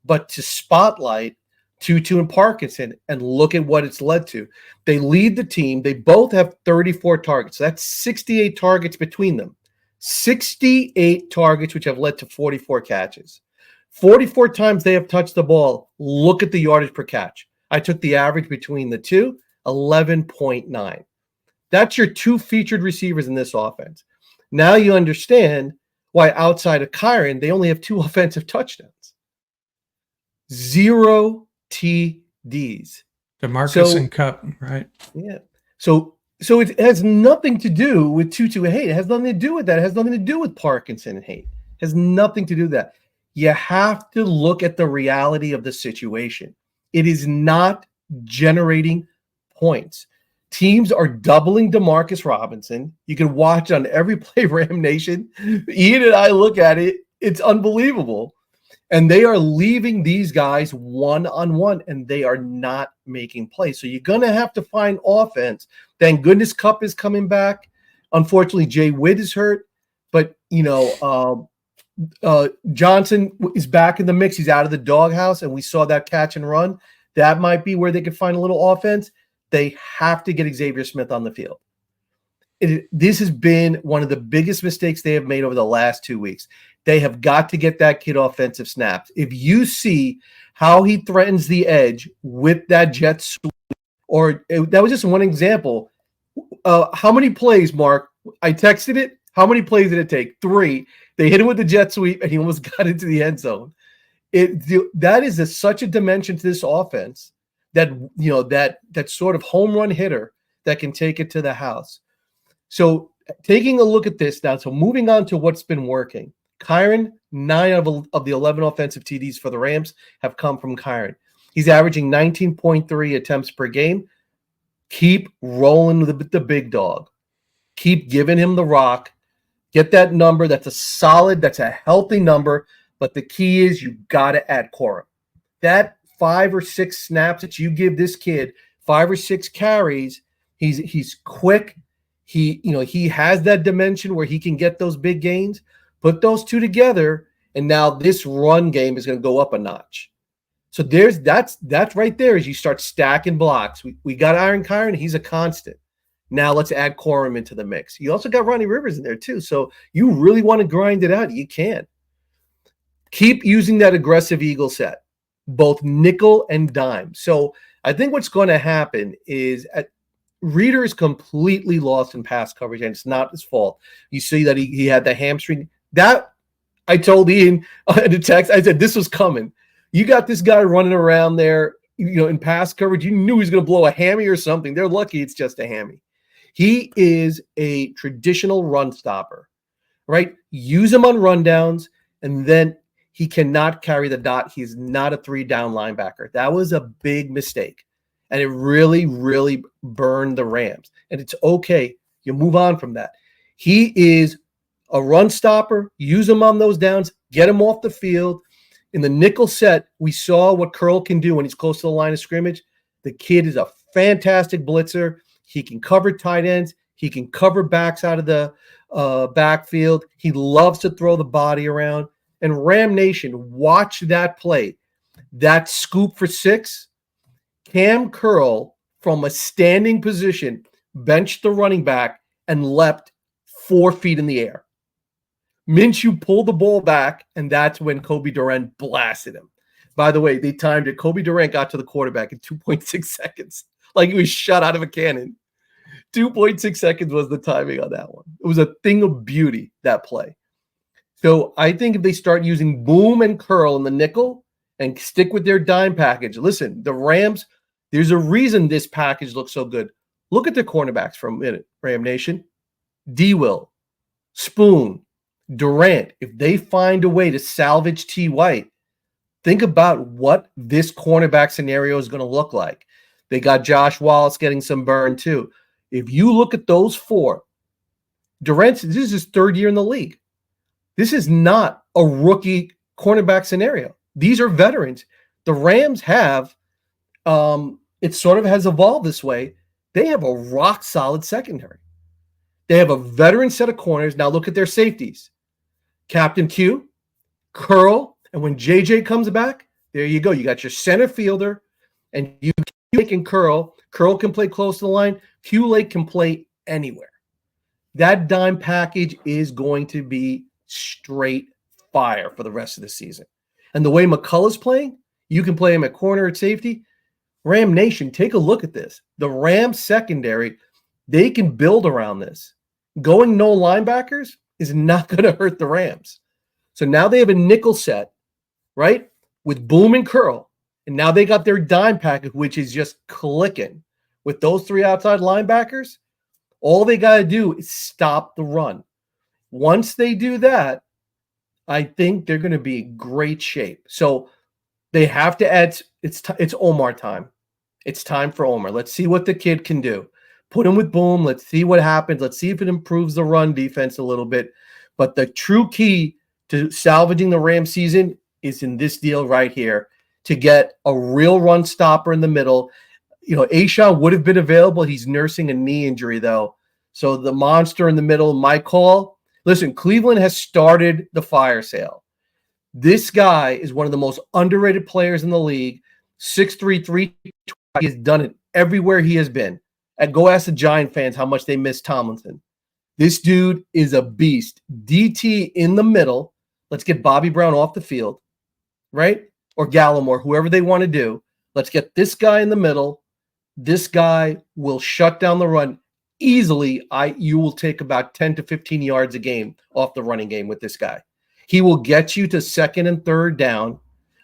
but to spotlight Tutu and Parkinson, and look at what it's led to. They lead the team. They both have 34 targets. So that's 68 targets between them. 68 targets, which have led to 44 catches. 44 times they have touched the ball. Look at the yardage per catch. I took the average between the two, 11.9. That's your 2 featured receivers in this offense. Now you understand why outside of Kyron, they only have 2 offensive touchdowns. 0 TDs. DeMarcus and Kupp, right? Yeah. So it has nothing to do with Tutu and Haight. It has nothing to do with that. It has nothing to do with Parkinson and Haight. Has nothing to do with that. You have to look at the reality of the situation. It is not generating points. Teams are doubling Demarcus Robinson. You can watch on every play, Ram Nation. Ian and I look at it. It's unbelievable. And they are leaving these guys one-on-one, and they are not making plays. So you're going to have to find offense. Thank goodness Kupp is coming back. Unfortunately, Jay Witt is hurt. But, Johnson is back in the mix. He's out of the doghouse, and we saw that catch and run. That might be where they could find a little offense. They have to get Xavier Smith on the field. This has been one of the biggest mistakes they have made over the last 2 weeks. They have got to get that kid offensive snaps. If you see how he threatens the edge with that jet sweep, that was just one example. How many plays, Mark? I texted it. How many plays did it take? 3. They hit him with the jet sweep, and he almost got into the end zone. That is such a dimension to this offense that that sort of home run hitter that can take it to the house. So taking a look at this now, so moving on to what's been working. Kyren, 9 of the 11 offensive TDs for the Rams have come from Kyren. He's averaging 19.3 attempts per game. Keep rolling with the big dog. Keep giving him the rock. Get that number. That's a healthy number. But the key is you got to add quorum. That 5 or 6 snaps that you give this kid, 5 or 6 carries, he's quick. He has that dimension where he can get those big gains. Put those two together, and now this run game is going to go up a notch. So that's right there as you start stacking blocks. We got Aaron Kyren. He's a constant. Now let's add Corum into the mix. You also got Ronnie Rivers in there too. So you really want to grind it out. You can. Keep using that aggressive Eagle set, both nickel and dime. So I think what's going to happen is Reader is completely lost in pass coverage, and it's not his fault. You see that he had the hamstring. That I told Ian in the text, I said, this was coming. You got this guy running around there, in pass coverage. You knew he was going to blow a hammy or something. They're lucky it's just a hammy. He is a traditional run stopper, right? Use him on rundowns, and then he cannot carry the dot. He's not a 3-down linebacker. That was a big mistake, and it really, really burned the Rams. And it's okay. You move on from that. He is a run stopper. Use him on those downs. Get him off the field. In the nickel set, we saw what Curl can do when he's close to the line of scrimmage. The kid is a fantastic blitzer. He can cover tight ends. He can cover backs out of the backfield. He loves to throw the body around. And Ram Nation, watch that play. That scoop for 6. Cam Curl, from a standing position, benched the running back and leapt 4 feet in the air. Minshew pulled the ball back, and that's when Kobe Durant blasted him. By the way, they timed it. Kobe Durant got to the quarterback in 2.6 seconds, like he was shot out of a cannon. 2.6 seconds was the timing on that one. It was a thing of beauty, that play. So I think if they start using boom and curl in the nickel and stick with their dime package, listen, the Rams, there's a reason this package looks so good. Look at the cornerbacks for a minute, Ram Nation. D-Will, Spoon, Durant, if they find a way to salvage T. White, think about what this cornerback scenario is going to look like. They got Josh Wallace getting some burn too. If you look at those 4, Durant, this is his 3rd year in the league. This is not a rookie cornerback scenario. These are veterans. The Rams have, it sort of has evolved this way. They have a rock solid secondary. They have a veteran set of corners. Now look at their safeties. Captain Q, Curl, and when JJ comes back, there you go. You got your center fielder, and you can Curl. Curl can play close to the line. Q-Lake can play anywhere. That dime package is going to be straight fire for the rest of the season. And the way McCullough's playing, you can play him at corner at safety. Ram Nation, take a look at this. The Rams secondary, they can build around this. Going no linebackers is not going to hurt the Rams. So now they have a nickel set, right, with boom and curl. And now they got their dime package, which is just clicking. With those 3 outside linebackers, all they got to do is stop the run. Once they do that, I think they're going to be in great shape. So they have to add. It's Omar time. It's time for Omar. Let's see what the kid can do. Put him with Boom. Let's see what happens. Let's see if it improves the run defense a little bit. But the true key to salvaging the Rams season is in this deal right here, to get a real run stopper in the middle. Ashawn would have been available. He's nursing a knee injury, though. So the monster in the middle, my call. Listen, Cleveland has started the fire sale. This guy is one of the most underrated players in the league. 6'3", 320. He has done it everywhere he has been. And go ask the Giant fans how much they miss Tomlinson. This dude is a beast. DT in the middle. Let's get Bobby Brown off the field, right? Or Gallimore, whoever they want to do. Let's get this guy in the middle. This guy will shut down the run easily. You will take about 10 to 15 yards a game off the running game with this guy. He will get you to second and third down.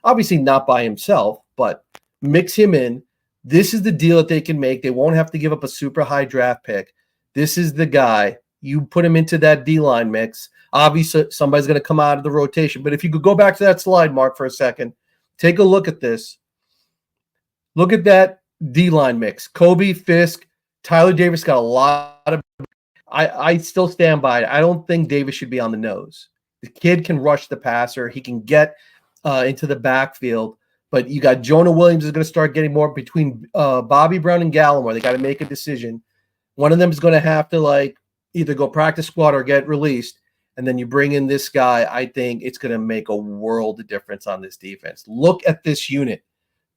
Obviously not by himself, but mix him in. This is the deal that they can make. They won't have to give up a super high draft pick. This is the guy. You put him into that D-line mix. Obviously, somebody's going to come out of the rotation. But if you could go back to that slide, Mark, for a second, take a look at this. Look at that D-line mix. Kobe, Fisk, Tyler Davis got a lot of – I still stand by it. I don't think Davis should be on the nose. The kid can rush the passer. He can get into the backfield. But you got Jonah Williams is going to start getting more between Bobby Brown and Gallimore. They got to make a decision. One of them is going to have to either go practice squad or get released. And then you bring in this guy. I think it's going to make a world of difference on this defense. Look at this unit.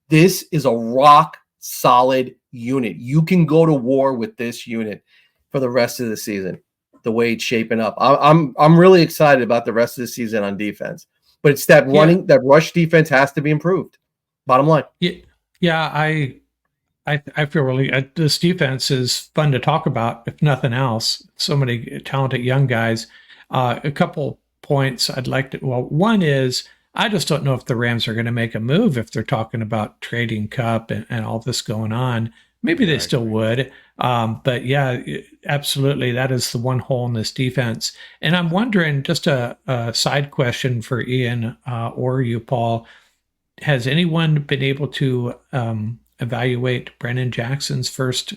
This is a rock solid unit. You can go to war with this unit for the rest of the season, the way it's shaping up. I'm really excited about the rest of the season on defense. But it's that running, that rush defense has to be improved. Bottom line. Yeah, I feel really this defense is fun to talk about, if nothing else. So many talented young guys. A couple points I'd like to. Well, one is I just don't know if the Rams are going to make a move if they're talking about trading Kupp and all this going on. Maybe they still would. But yeah, absolutely. That is the one hole in this defense. And I'm wondering, just a side question for Ian or you, Paul, has anyone been able to evaluate Brandon Jackson's first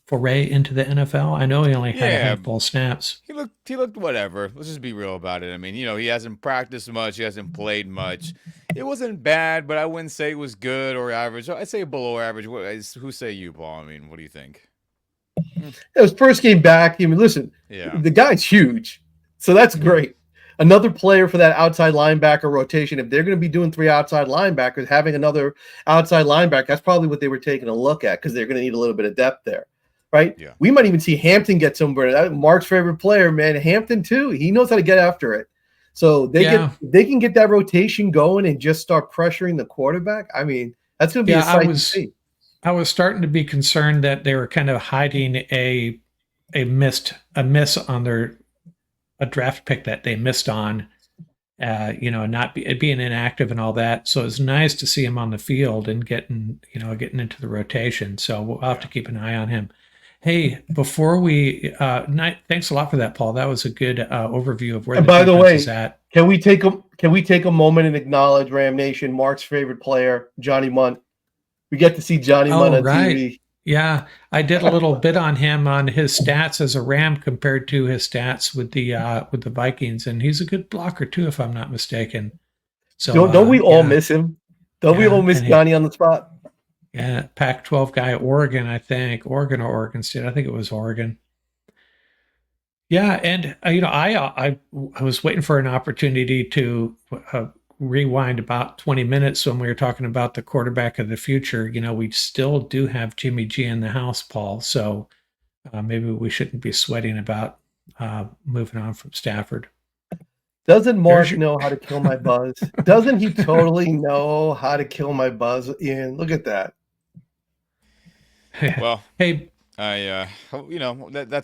foray into the NFL? I know he only had a handful of snaps. He looked whatever. Let's just be real about it. I mean, he hasn't practiced much. He hasn't played much. It wasn't bad, but I wouldn't say it was good or average. I'd say below average. Who say you, Paul? I mean, what do you think? It was first game back. I mean, listen, the guy's huge. So that's great. Another player for that outside linebacker rotation. If they're going to be doing 3 outside linebackers, having another outside linebacker, that's probably what they were taking a look at, because they're going to need a little bit of depth there. Right? Yeah. We might even see Hampton get somewhere. Mark's favorite player, man. Hampton too. He knows how to get after it. So they can get that rotation going and just start pressuring the quarterback. I mean, that's going to be a sight to see. I was starting to be concerned that they were kind of hiding a miss on a draft pick that they missed on. Not being inactive and all that. So it's nice to see him on the field and getting into the rotation. So we'll have to keep an eye on him. Hey, before we thanks a lot for that, Paul. That was a good overview of where the defense is at. Can we take a moment and acknowledge Ram Nation, Mark's favorite player, Johnny Munt? We get to see Johnny Munt on TV. Yeah, I did a little bit on him on his stats as a Ram compared to his stats with the Vikings, and he's a good blocker too, if I'm not mistaken. So don't we all miss him? Don't we all miss Johnny on the spot? Yeah, Pac-12 guy, Oregon, I think. Oregon or Oregon State. I think it was Oregon. Yeah, and I was waiting for an opportunity to rewind about 20 minutes when we were talking about the quarterback of the future. We still do have Jimmy G in the house, Paul. So maybe we shouldn't be sweating about moving on from Stafford. Doesn't Mark know how to kill my buzz? Doesn't he totally know how to kill my buzz? Ian, look at that. Well, hey, that's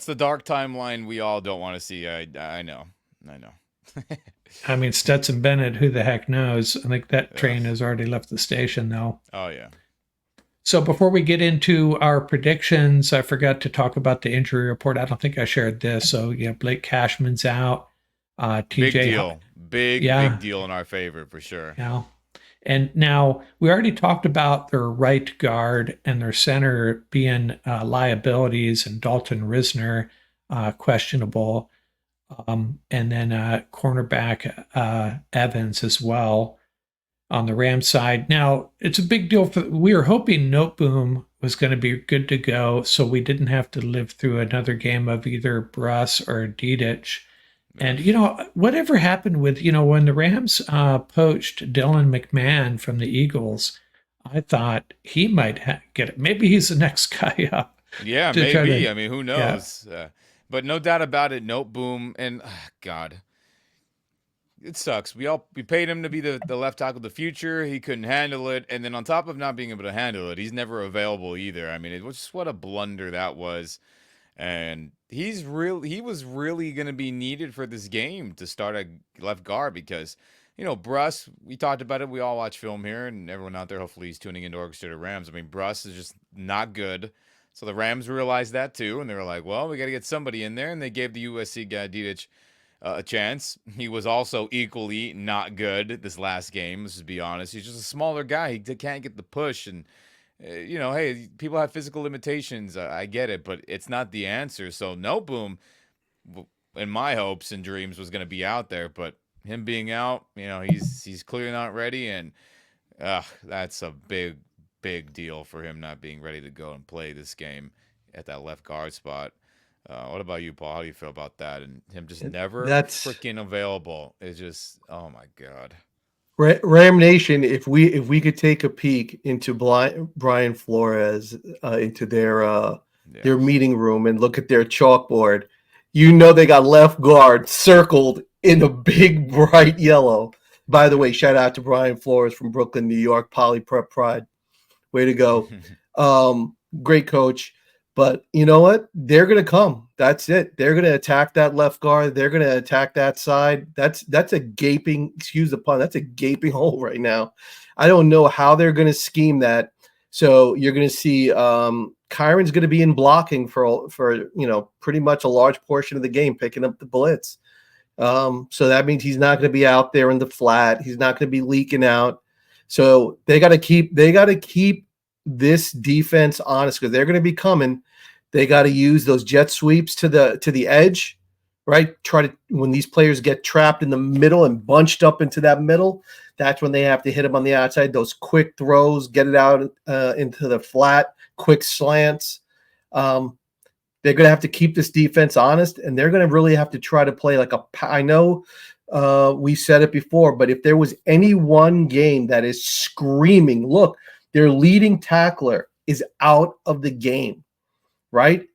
the dark timeline we all don't want to see. I know. I mean, Stetson Bennett, who the heck knows? I think that train has already left the station, though. Oh, yeah. So before we get into our predictions, I forgot to talk about the injury report. I don't think I shared this. So, Blake Cashman's out. Big TJ, deal. Big yeah, deal in our favor for sure. you know. And now we already talked about their right guard and their center being liabilities, and Dalton Risner questionable, and then cornerback Evans as well on the Rams side. Now it's a big deal for. We were hoping Noteboom was going to be good to go, so we didn't have to live through another game of either Bruss or Dedich. And Ugh. whatever happened with when the Rams poached Dylan McMahon from the Eagles, I thought he might get it. Maybe he's the next guy up Yeah, to try maybe. to. I mean, who Yeah, knows? But no doubt about it, Note Boom and God, it sucks. We paid him to be the left tackle of the future. He couldn't handle it, and then on top of not being able to handle it, he's never available either. I mean, it was just what a blunder that was. And he was really going to be needed for this game to start a left guard because Bruss, we talked about it. We all watch film here, and everyone out there hopefully is tuning into Orchestrated Rams. I mean, Bruss is just not good. So the Rams realized that too, and they were like, well, we got to get somebody in there, and they gave the USC guy Dedich a chance. He was also equally not good this last game. Let's just be honest. He's just a smaller guy. He can't get the push, and hey, people have physical limitations. I get it, but it's not the answer. So no boom, in my hopes and dreams, was going to be out there, but him being out, he's clearly not ready, and that's a big deal for him not being ready to go and play this game at that left guard spot. What about you, Paul? How do you feel about that? And him just never That's freaking available. It's just, oh my God. Ram Nation. If we could take a peek into Brian Flores into their Yes. meeting room and look at their chalkboard, they got left guard circled in a big bright yellow. By the way, shout out to Brian Flores from Brooklyn, New York, Poly Prep Pride. Way to go. Great coach. But you know what? They're going to come. That's it. They're going to attack that left guard. They're going to attack that side. That's a gaping, excuse the pun, that's a gaping hole right now. I don't know how they're going to scheme that. So you're going to see Kyron's going to be in blocking for pretty much a large portion of the game, picking up the blitz. So that means he's not going to be out there in the flat. He's not going to be leaking out. So they got to keep this defense honest because they're going to be coming. They got to use those jet sweeps to the edge, right? Try to, when these players get trapped in the middle and bunched up into that middle, that's when they have to hit them on the outside. Those quick throws, get it out into the flat, quick slants. They're going to have to keep this defense honest, and they're going to really have to try to play like I know we said it before, but if there was any one game that is screaming, look, their leading tackler is out of the game, right?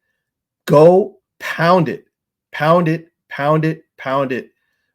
Go pound it, pound it, pound it, pound it,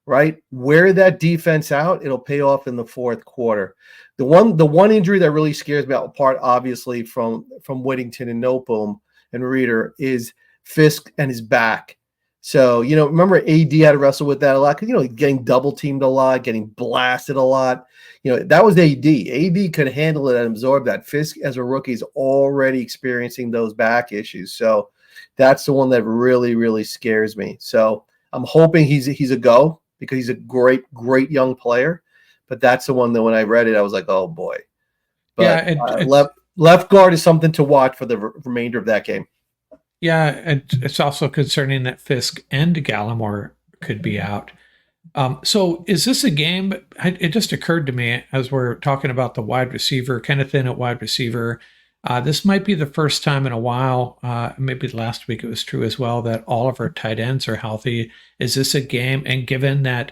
right? Wear that defense out. It'll pay off in the fourth quarter. The one injury that really scares me, apart obviously from Whittington and Noteboom and Reader, is Fisk and his back. So, remember AD had to wrestle with that a lot because, getting double teamed a lot, getting blasted a lot. That was AD. AD could handle it and absorb that. Fisk, as a rookie, is already experiencing those back issues. So that's the one that really, really scares me. So I'm hoping he's a go because he's a great, great young player. But that's the one that when I read it, I was like, oh, boy. But yeah, left guard is something to watch for the remainder of that game. yeah. It's also concerning that Fisk and Gallimore could be out. So is this a game? It just occurred to me as we're talking about the wide receiver, kind of thin at wide receiver. This might be the first time in a while, maybe last week it was true as well, that all of our tight ends are healthy. Is this a game? And given that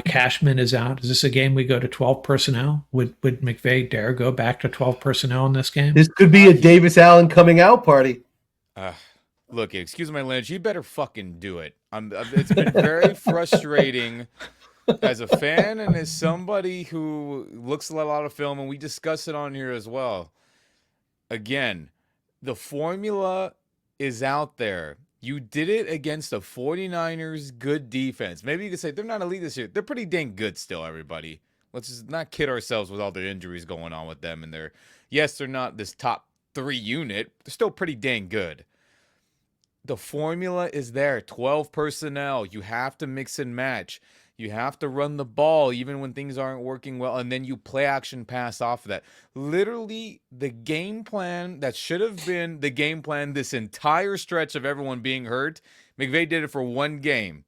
Cashman is out, is this a game we go to 12 personnel? Would McVay dare go back to 12 personnel in this game? This could be a Davis Allen coming out party. Look, excuse my language, you better fucking do it. It's been very frustrating as a fan and as somebody who looks at a lot of film, and we discuss it on here as well. Again, the formula is out there. You did it against the 49ers good defense. Maybe you could say they're not elite this year. They're pretty dang good still, everybody. Let's just not kid ourselves with all the injuries going on with them. And they're not this top 3 unit. They're still pretty dang good. the formula is there. 12 personnel. You have to mix and match. You have to run the ball even when things aren't working well, and then you play action pass off of that. Literally, the game plan that should have been the game plan this entire stretch of everyone being hurt, McVay did it for one game.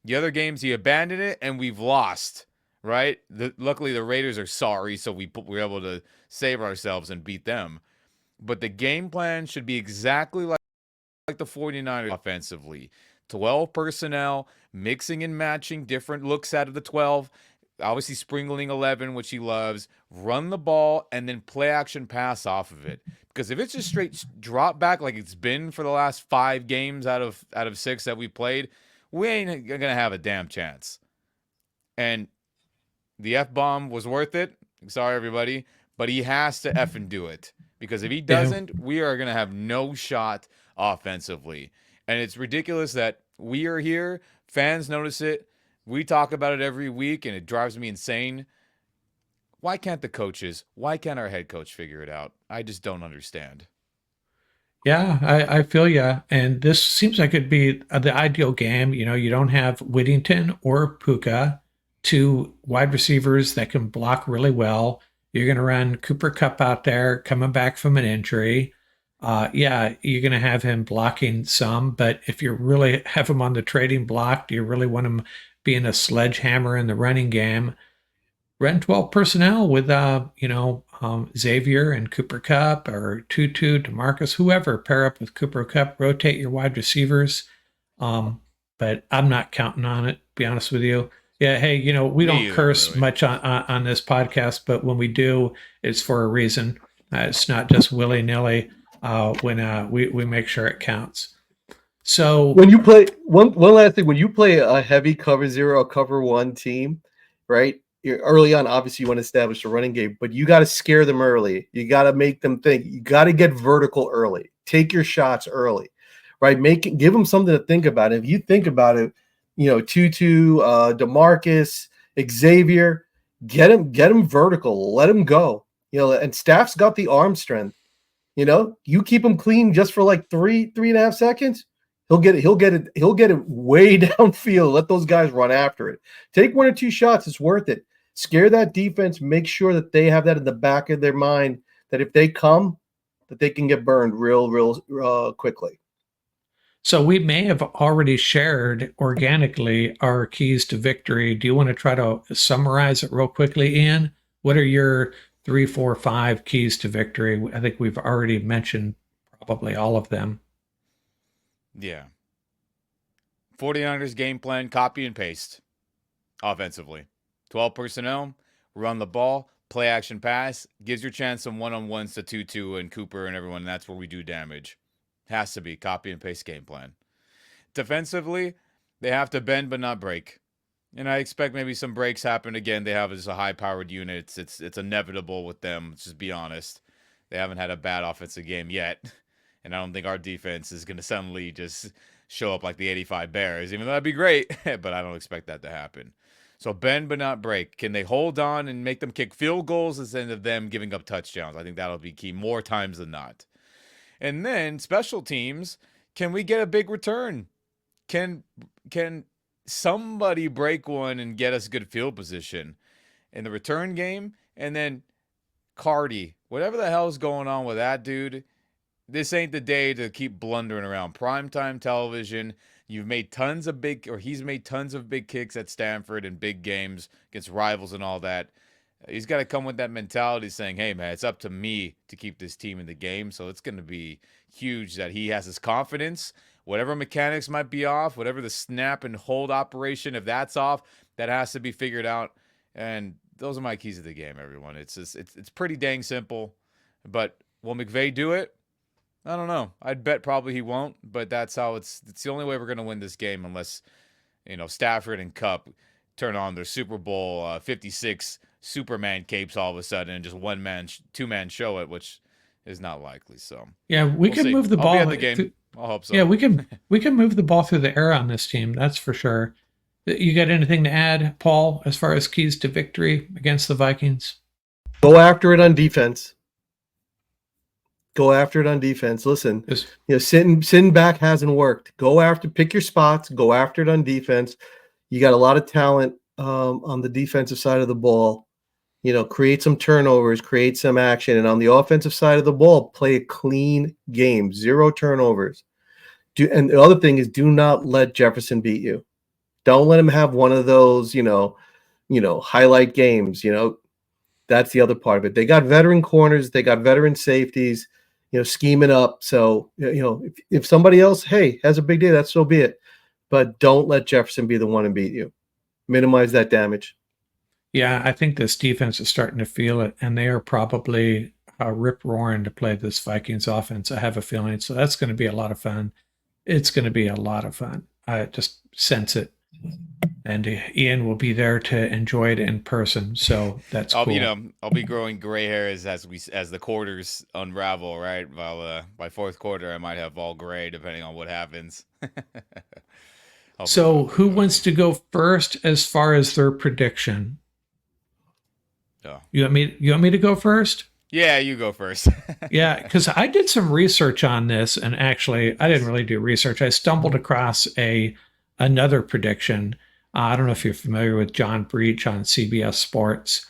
The other games, he abandoned it, and we've lost, right? Luckily, the Raiders are sorry, so we were able to save ourselves and beat them. But the game plan should be exactly like the 49ers offensively. 12 personnel, mixing and matching different looks out of the 12, obviously sprinkling 11, which he loves, run the ball, and then play action pass off of it. Because if it's just straight drop back like it's been for the last 5 games out of 6 that we played, we ain't going to have a damn chance. And the F-bomb was worth it. Sorry, everybody. But he has to effing do it. Because if he doesn't, we are going to have no shot offensively. And it's ridiculous that we are here. Fans notice it. We talk about it every week, and it drives me insane. Why can't the coaches, why can't our head coach figure it out? I just don't understand. Yeah, I feel you. And this seems like it'd be the ideal game. You know, you don't have Whittington or Puka, 2 wide receivers that can block really well. You're going to run Cooper Kupp out there coming back from an injury. Yeah, you're going to have him blocking some, but if you really have him on the trading block, do you really want him being a sledgehammer in the running game? Run 12 personnel with, Xavier and Cooper Kupp or Tutu, DeMarcus, whoever. Pair up with Cooper Kupp, rotate your wide receivers. But I'm not counting on it, to be honest with you. Yeah, hey, we don't curse really much on this podcast, but when we do, it's for a reason. It's not just willy-nilly when we make sure it counts. So when you play one last thing, when you play a heavy cover 0 or cover 1 team, right? Early on, obviously you want to establish a running game, but you got to scare them early. You got to make them think. You got to get vertical early. Take your shots early, right? Give them something to think about. If you think about it, Tutu, DeMarcus, Xavier, get him vertical. Let him go. And Staff's got the arm strength. You keep him clean just for like 3.5 seconds. He'll get it way downfield. Let those guys run after it. Take 1 or 2 shots. It's worth it. Scare that defense. Make sure that they have that in the back of their mind that if they come, that they can get burned real quickly. So we may have already shared organically our keys to victory. Do you want to try to summarize it real quickly, Ian? What are your 3, 4, 5 keys to victory? I think we've already mentioned probably all of them. Yeah. 49ers game plan, copy and paste offensively. 12 personnel, run the ball, play action pass, gives your chance some one-on-ones to Tutu and Cooper and everyone. And that's where we do damage. Has to be copy and paste game plan. Defensively, they have to bend but not break. And I expect maybe some breaks happen again. They have just a high-powered unit. It's inevitable with them. Let's just be honest. They haven't had a bad offensive game yet. And I don't think our defense is going to suddenly just show up like the 85 Bears, even though that'd be great. But I don't expect that to happen. So bend but not break. Can they hold on and make them kick field goals instead of them giving up touchdowns? I think that'll be key more times than not. And then special teams, can we get a big return? Can somebody break one and get us good field position in the return game? And then Cardi, whatever the hell's going on with that dude, this ain't the day to keep blundering around. Primetime television, he's made tons of big kicks at Stanford in big games against rivals and all that. He's got to come with that mentality saying, hey, man, it's up to me to keep this team in the game. So it's going to be huge that he has his confidence. Whatever mechanics might be off, whatever the snap and hold operation, if that's off, that has to be figured out. And those are my keys to the game, everyone. It's pretty dang simple. But will McVay do it? I don't know. I'd bet probably he won't, but that's how it's the only way we're going to win this game unless, Stafford and Kupp turn on their Super Bowl 56 Superman capes all of a sudden and just two-man show it, which is not likely. So yeah, we can move the ball. I'll be at the game. I hope so. Yeah, we can move the ball through the air on this team. That's for sure. You got anything to add, Paul, as far as keys to victory against the Vikings? Go after it on defense. Go after it on defense. Listen, Just sitting back hasn't worked. Go after, pick your spots. Go after it on defense. You got a lot of talent on the defensive side of the ball. Create some turnovers, create some action, and on the offensive side of the ball, play a clean game, 0 turnovers. And the other thing is, do not let Jefferson beat you. Don't let him have one of those, highlight games. That's the other part of it. They got veteran corners, they got veteran safeties, scheming up. So, if somebody else, hey, has a big day, that's so be it. But don't let Jefferson be the one and beat you. Minimize that damage. yeah, I think this defense is starting to feel it, and they are probably rip roaring to play this Vikings offense. I have a feeling, so that's going to be a lot of fun. It's going to be a lot of fun. I just sense it, and Ian will be there to enjoy it in person. So that's cool. I'll be growing gray hairs as the quarters unravel. Right, by fourth quarter, I might have all gray, depending on what happens. So who wants to go first as far as their prediction? Oh. You want me to go first? Yeah, you go first. Yeah, because I did some research on this, and actually, I didn't really do research. I stumbled across another prediction. I don't know if you're familiar with John Breach on CBS Sports.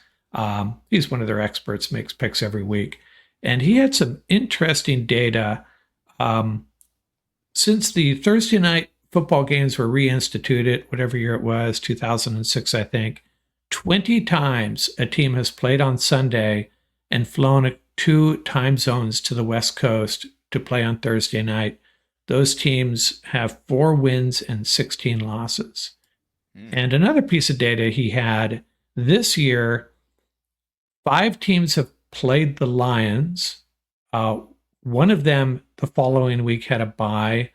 He's one of their experts, makes picks every week, and he had some interesting data. Since the Thursday night football games were reinstituted, whatever year it was, 2006, I think, 20 times a team has played on Sunday and flown 2 time zones to the West Coast to play on Thursday night. Those teams have 4 wins and 16 losses. And another piece of data he had this year, 5 teams have played the Lions. One of them the following week had a bye.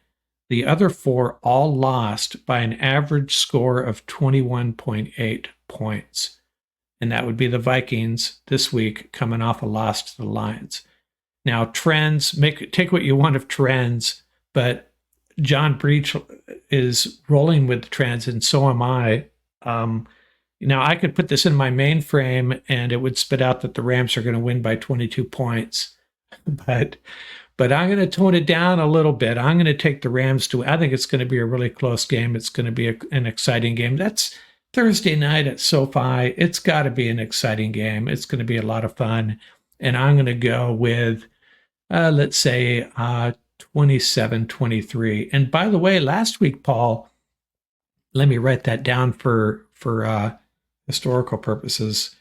The other 4 all lost by an average score of 21.8 points. And that would be the Vikings this week coming off a loss to the Lions. Now, trends, take what you want of trends, but John Breach is rolling with the trends, and so am I. Now, I could put this in my mainframe, and it would spit out that the Rams are going to win by 22 points. But I'm going to tone it down a little bit. I'm going to take the Rams to. I think it's going to be a really close game. It's going to be an exciting game. That's Thursday night at SoFi. It's got to be an exciting game. It's going to be a lot of fun. And I'm going to go with, let's say, 27-23. And by the way, last week, Paul, let me write that down for historical purposes.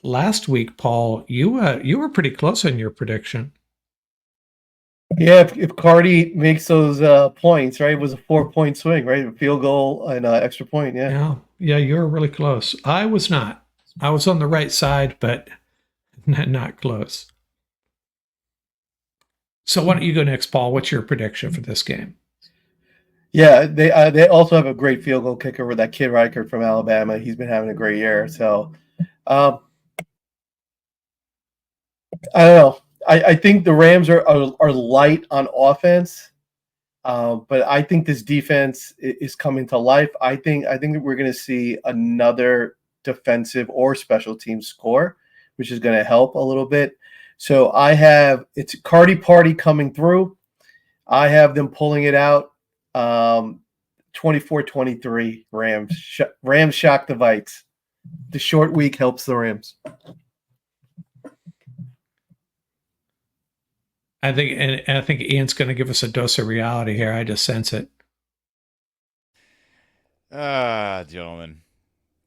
Last week, Paul, you were pretty close on your prediction. Yeah, if Cardi makes those points, right? It was a 4-point swing, right? A field goal and extra point, yeah. Yeah, you were really close. I was not. I was on the right side, but not close. So why don't you go next, Paul? What's your prediction for this game? Yeah, they also have a great field goal kicker with that kid Reichert from Alabama. He's been having a great year. So, I don't know. I think the Rams are light on offense, but I think this defense is coming to life. I think that we're going to see another defensive or special team score, which is going to help a little bit. So it's Cardi Party coming through. I have them pulling it out. 24-23 Rams. Rams shock the Vikes. The short week helps the Rams. I think Ian's going to give us a dose of reality here. I just sense it. Gentlemen,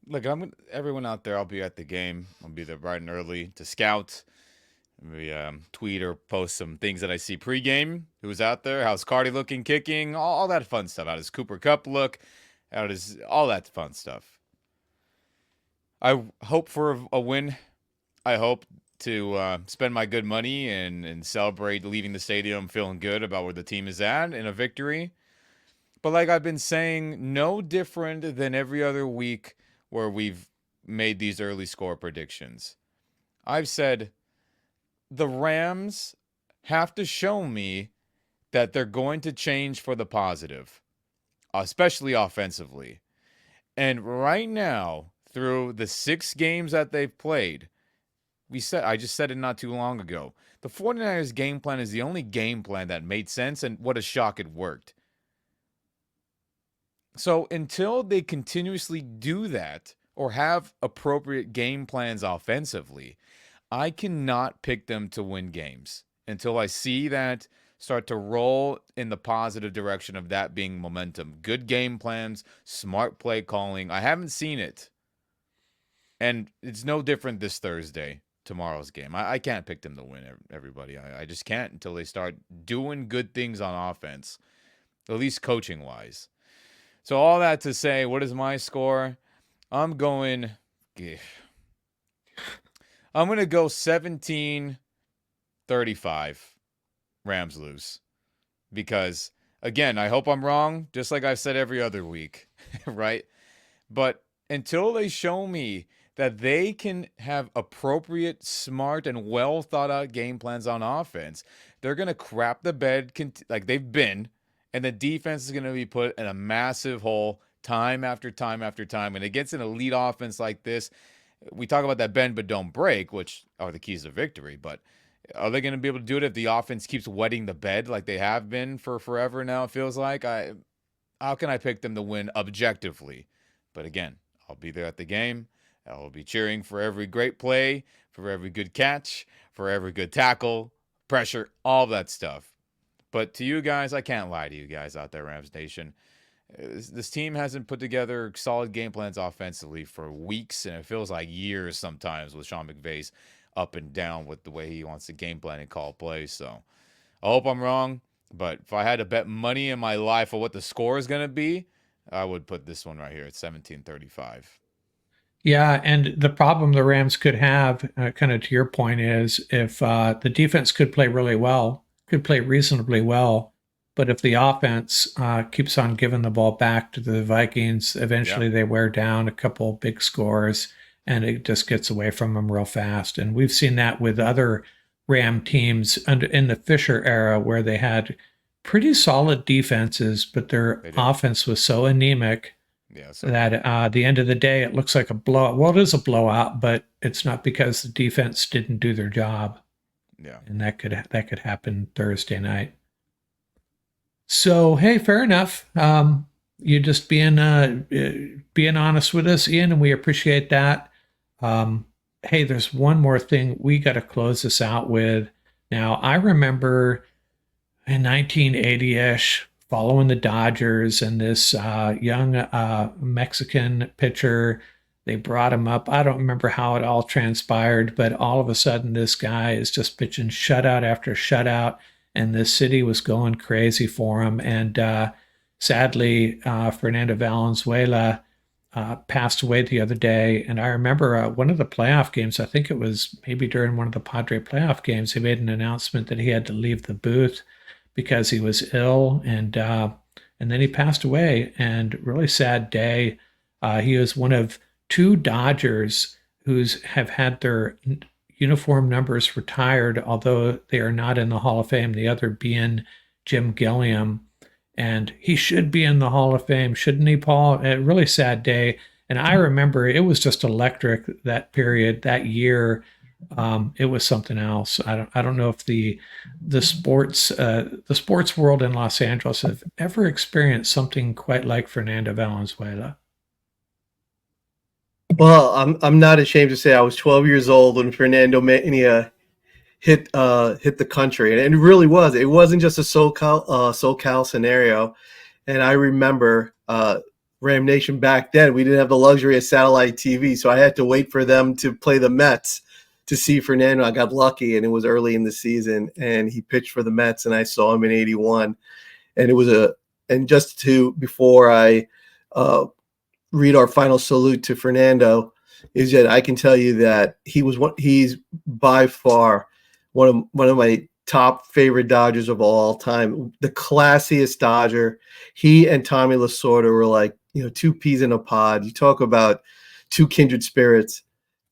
look, everyone out there. I'll be at the game. I'll be there bright and early to scout. Maybe tweet or post some things that I see pregame. Who's out there? How's Cardi looking, kicking? All that fun stuff. How does Cooper Kupp look? How does all that fun stuff? I hope for a win. I hope to spend my good money and celebrate leaving the stadium feeling good about where the team is at in a victory. But like I've been saying, no different than every other week where we've made these early score predictions. I've said the Rams have to show me that they're going to change for the positive, especially offensively. And right now, through the 6 games that they've played, I just said it not too long ago. The 49ers game plan is the only game plan that made sense, and what a shock it worked. So until they continuously do that or have appropriate game plans offensively, I cannot pick them to win games until I see that start to roll in the positive direction of that being momentum. Good game plans, smart play calling. I haven't seen it. And it's no different this Thursday, tomorrow's game. I can't pick them to win, everybody. I just can't until they start doing good things on offense, at least coaching-wise. So all that to say, what is my score? I'm going to go 17-35. Rams lose. Because, again, I hope I'm wrong, just like I've said every other week, right? But until they show me that they can have appropriate, smart, and well thought out game plans on offense, they're going to crap the bed like they've been, and the defense is going to be put in a massive hole time after time after time. And against an elite offense like this, we talk about that bend but don't break, which are the keys to victory. But are they going to be able to do it if the offense keeps wetting the bed like they have been for forever now, it feels like? How can I pick them to win objectively? But again, I'll be there at the game. I will be cheering for every great play, for every good catch, for every good tackle, pressure, all that stuff. But to you guys, I can't lie to you guys out there, Rams Nation. This team hasn't put together solid game plans offensively for weeks, and it feels like years sometimes with Sean McVay's up and down with the way he wants to game plan and call plays. So I hope I'm wrong, but if I had to bet money in my life on what the score is going to be, I would put this one right here at 17-35. Yeah, and the problem the Rams could have, kind of to your point, is if the defense could play really well, could play reasonably well, but if the offense keeps on giving the ball back to the Vikings, eventually they wear down a couple big scores, and it just gets away from them real fast. And we've seen that with other Ram teams in the Fisher era, where they had pretty solid defenses, but their offense was so anemic that at the end of the day, it looks like a blowout. Well, it is a blowout, but it's not because the defense didn't do their job. Yeah, and that could happen Thursday night. So hey, fair enough. You just being honest with us, Ian, and we appreciate that. Hey, there's one more thing we got to close this out with. Now, I remember in 1980-ish, following the Dodgers, and this young Mexican pitcher, they brought him up. I don't remember how it all transpired, but all of a sudden this guy is just pitching shutout after shutout, and this city was going crazy for him. And sadly, Fernando Valenzuela passed away the other day. And I remember one of the playoff games, I think it was maybe during one of the Padre playoff games, he made an announcement that he had to leave the booth because he was ill, and then he passed away. And really sad day. He was one of two Dodgers who have had their uniform numbers retired, although they are not in the Hall of Fame, the other being Jim Gilliam. And he should be in the Hall of Fame, shouldn't he, Paul? A really sad day. And I remember it was just electric, that period, that year. It was something else. I don't know if the sports world in Los Angeles have ever experienced something quite like Fernando Valenzuela. Well, I'm not ashamed to say I was 12 years old when Fernando Mania hit the country, and it really was. It wasn't just a SoCal scenario. And I remember Ram Nation back then, we didn't have the luxury of satellite TV, so I had to wait for them to play the Mets to see Fernando. I got lucky, and it was early in the season, and he pitched for the Mets, and I saw him in '81. And it was before I read our final salute to Fernando, is that I can tell you that he's by far one of my top favorite Dodgers of all time, the classiest Dodger. He and Tommy Lasorda were like, two peas in a pod. You talk about two kindred spirits.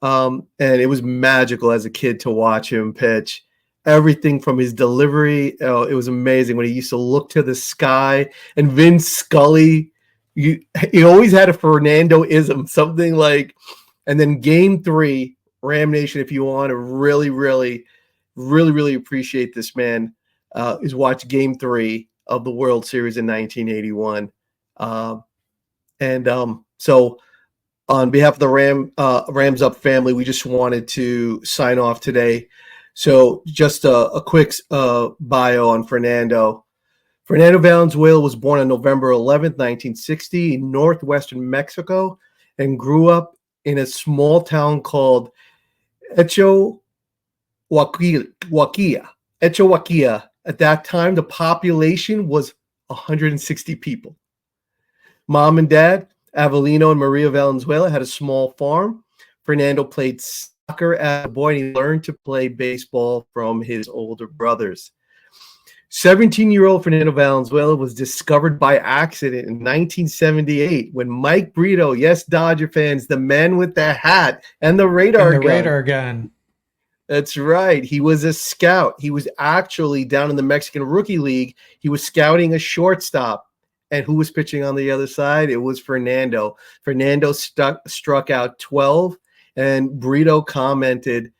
And it was magical as a kid to watch him pitch. Everything from his delivery, it was amazing when he used to look to the sky. And Vin Scully, he always had a Fernando-ism, something like. And then Game 3, Ram Nation, if you want to really appreciate this man, is watch Game 3 of the World Series in 1981. So on behalf of the Rams Up family, we just wanted to sign off today. So just a quick bio on Fernando. Fernando Valenzuela was born on November 11th, 1960 in northwestern Mexico and grew up in a small town called Echowaquia. At that time, the population was 160 people. Mom and dad, Avelino and Maria Valenzuela, had a small farm. Fernando played soccer as a boy, and he learned to play baseball from his older brothers. 17-year-old Fernando Valenzuela was discovered by accident in 1978 when Mike Brito, yes, Dodger fans, the man with the hat and the radar gun. That's right. He was a scout. He was actually down in the Mexican Rookie League. He was scouting a shortstop. And who was pitching on the other side? It was Fernando. Fernando struck out 12, and Brito commented,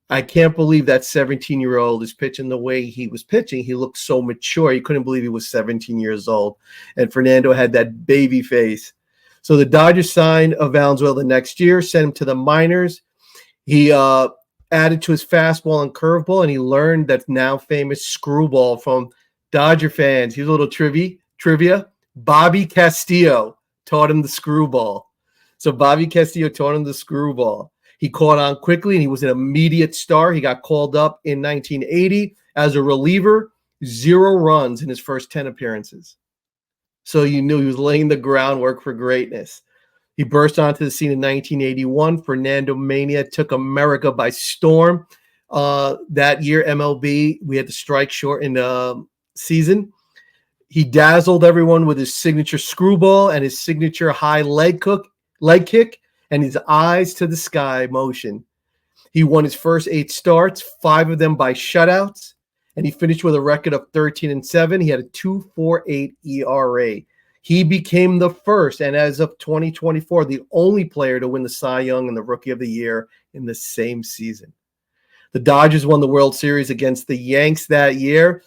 I can't believe that 17-year-old is pitching the way he was pitching. He looked so mature. He couldn't believe he was 17 years old. And Fernando had that baby face. So the Dodgers signed Valenzuela the next year, sent him to the minors. He added to his fastball and curveball, and he learned that now famous screwball from Dodger fans. Here's a little trivia. Bobby Castillo taught him the screwball. So Bobby Castillo taught him the screwball. He caught on quickly, and he was an immediate star. He got called up in 1980 as a reliever, 0 runs in his first 10 appearances. So you knew he was laying the groundwork for greatness. He burst onto the scene in 1981. Fernando Mania took America by storm. That year, MLB, we had to strike short in the season. He dazzled everyone with his signature screwball and his signature high leg kick, and his eyes to the sky motion. He won his first 8 starts, 5 of them by shutouts, and he finished with a record of 13-7. He had a 2.48 ERA. He became the first, and as of 2024, the only player to win the Cy Young and the Rookie of the Year in the same season. The Dodgers won the World Series against the Yanks that year,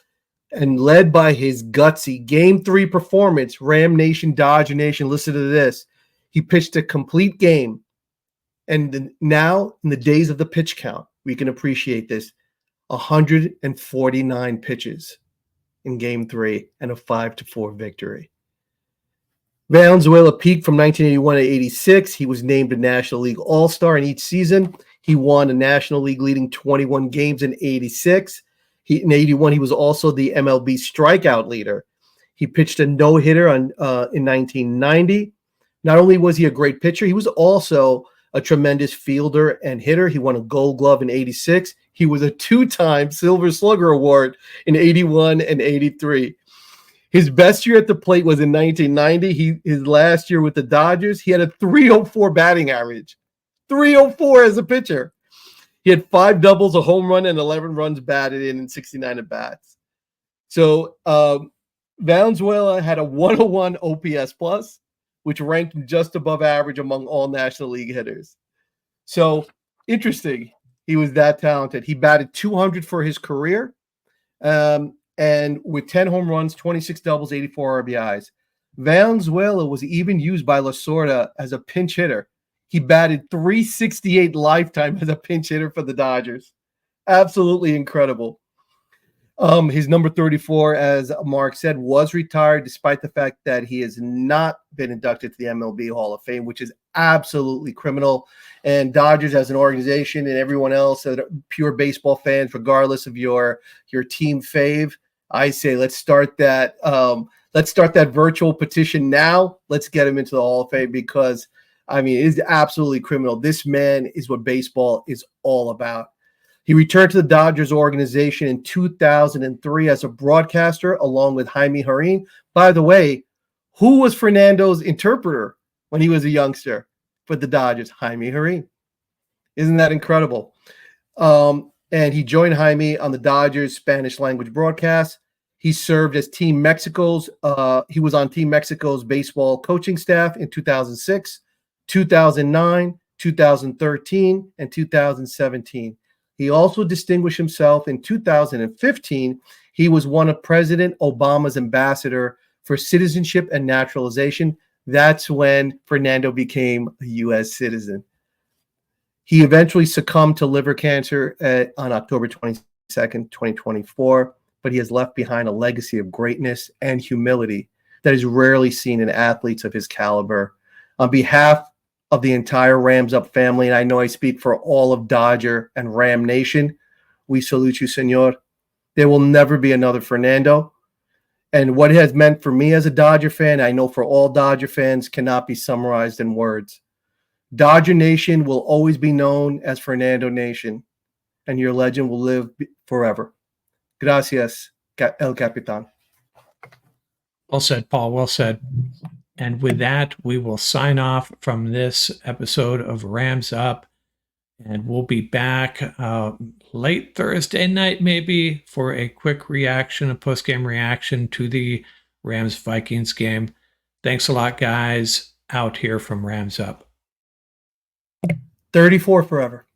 and led by his gutsy Game 3 performance, Ram Nation, Dodger Nation, listen to this. He pitched a complete game. And now, in the days of the pitch count, we can appreciate this. 149 pitches in Game 3 and a 5-4 victory. Valenzuela peaked from 1981 to 86. He was named a National League All-Star in each season. He won a National League leading 21 games in 86. In 81, he was also the MLB strikeout leader. He pitched a no-hitter in 1990. Not only was he a great pitcher, he was also a tremendous fielder and hitter. He won a Gold Glove in 86. He was a 2-time Silver Slugger Award in 81 and 83. His best year at the plate was in 1990. His last year with the Dodgers, he had a 304 batting average. 304 as a pitcher. He had 5 doubles, a home run, and 11 runs batted in 69 at-bats. So Valenzuela had a 101 OPS plus, which ranked just above average among all National League hitters. So interesting. He was that talented. He batted 200 for his career, and with 10 home runs, 26 doubles, 84 RBIs. Valenzuela was even used by Lasorda as a pinch hitter. He batted 368 lifetime as a pinch hitter for the Dodgers. Absolutely incredible. His number 34, as Mark said, was retired despite the fact that he has not been inducted to the MLB Hall of Fame, which is absolutely criminal. And Dodgers as an organization and everyone else, pure baseball fans, regardless of your team fave, I say let's start that virtual petition now. Let's get him into the Hall of Fame because, I mean, it is absolutely criminal. This man is what baseball is all about. He returned to the Dodgers organization in 2003 as a broadcaster along with Jaime Jarrín. By the way, who was Fernando's interpreter when he was a youngster for the Dodgers? Jaime Jarrín. Isn't that incredible? And he joined Jaime on the Dodgers Spanish language broadcast. He served as Team Mexico's, he was on Team Mexico's baseball coaching staff in 2006, 2009, 2013, and 2017. He also distinguished himself in 2015. He was one of President Obama's ambassador for citizenship and naturalization. That's when Fernando became a U.S. citizen. He eventually succumbed to liver cancer on October 22nd, 2024, but he has left behind a legacy of greatness and humility that is rarely seen in athletes of his caliber. On behalf of the entire Rams Up family, and I know I speak for all of Dodger and Ram Nation, we salute you, senor. There will never be another Fernando. And what it has meant for me as a Dodger fan, I know for all Dodger fans, cannot be summarized in words. Dodger Nation will always be known as Fernando Nation, and your legend will live forever. Gracias, El Capitan. Well said, Paul. Well said. And with that, we will sign off from this episode of Rams Up. And we'll be back late Thursday night, maybe, for a quick reaction, a post-game reaction to the Rams-Vikings game. Thanks a lot, guys. Out here from Rams Up. 34 forever.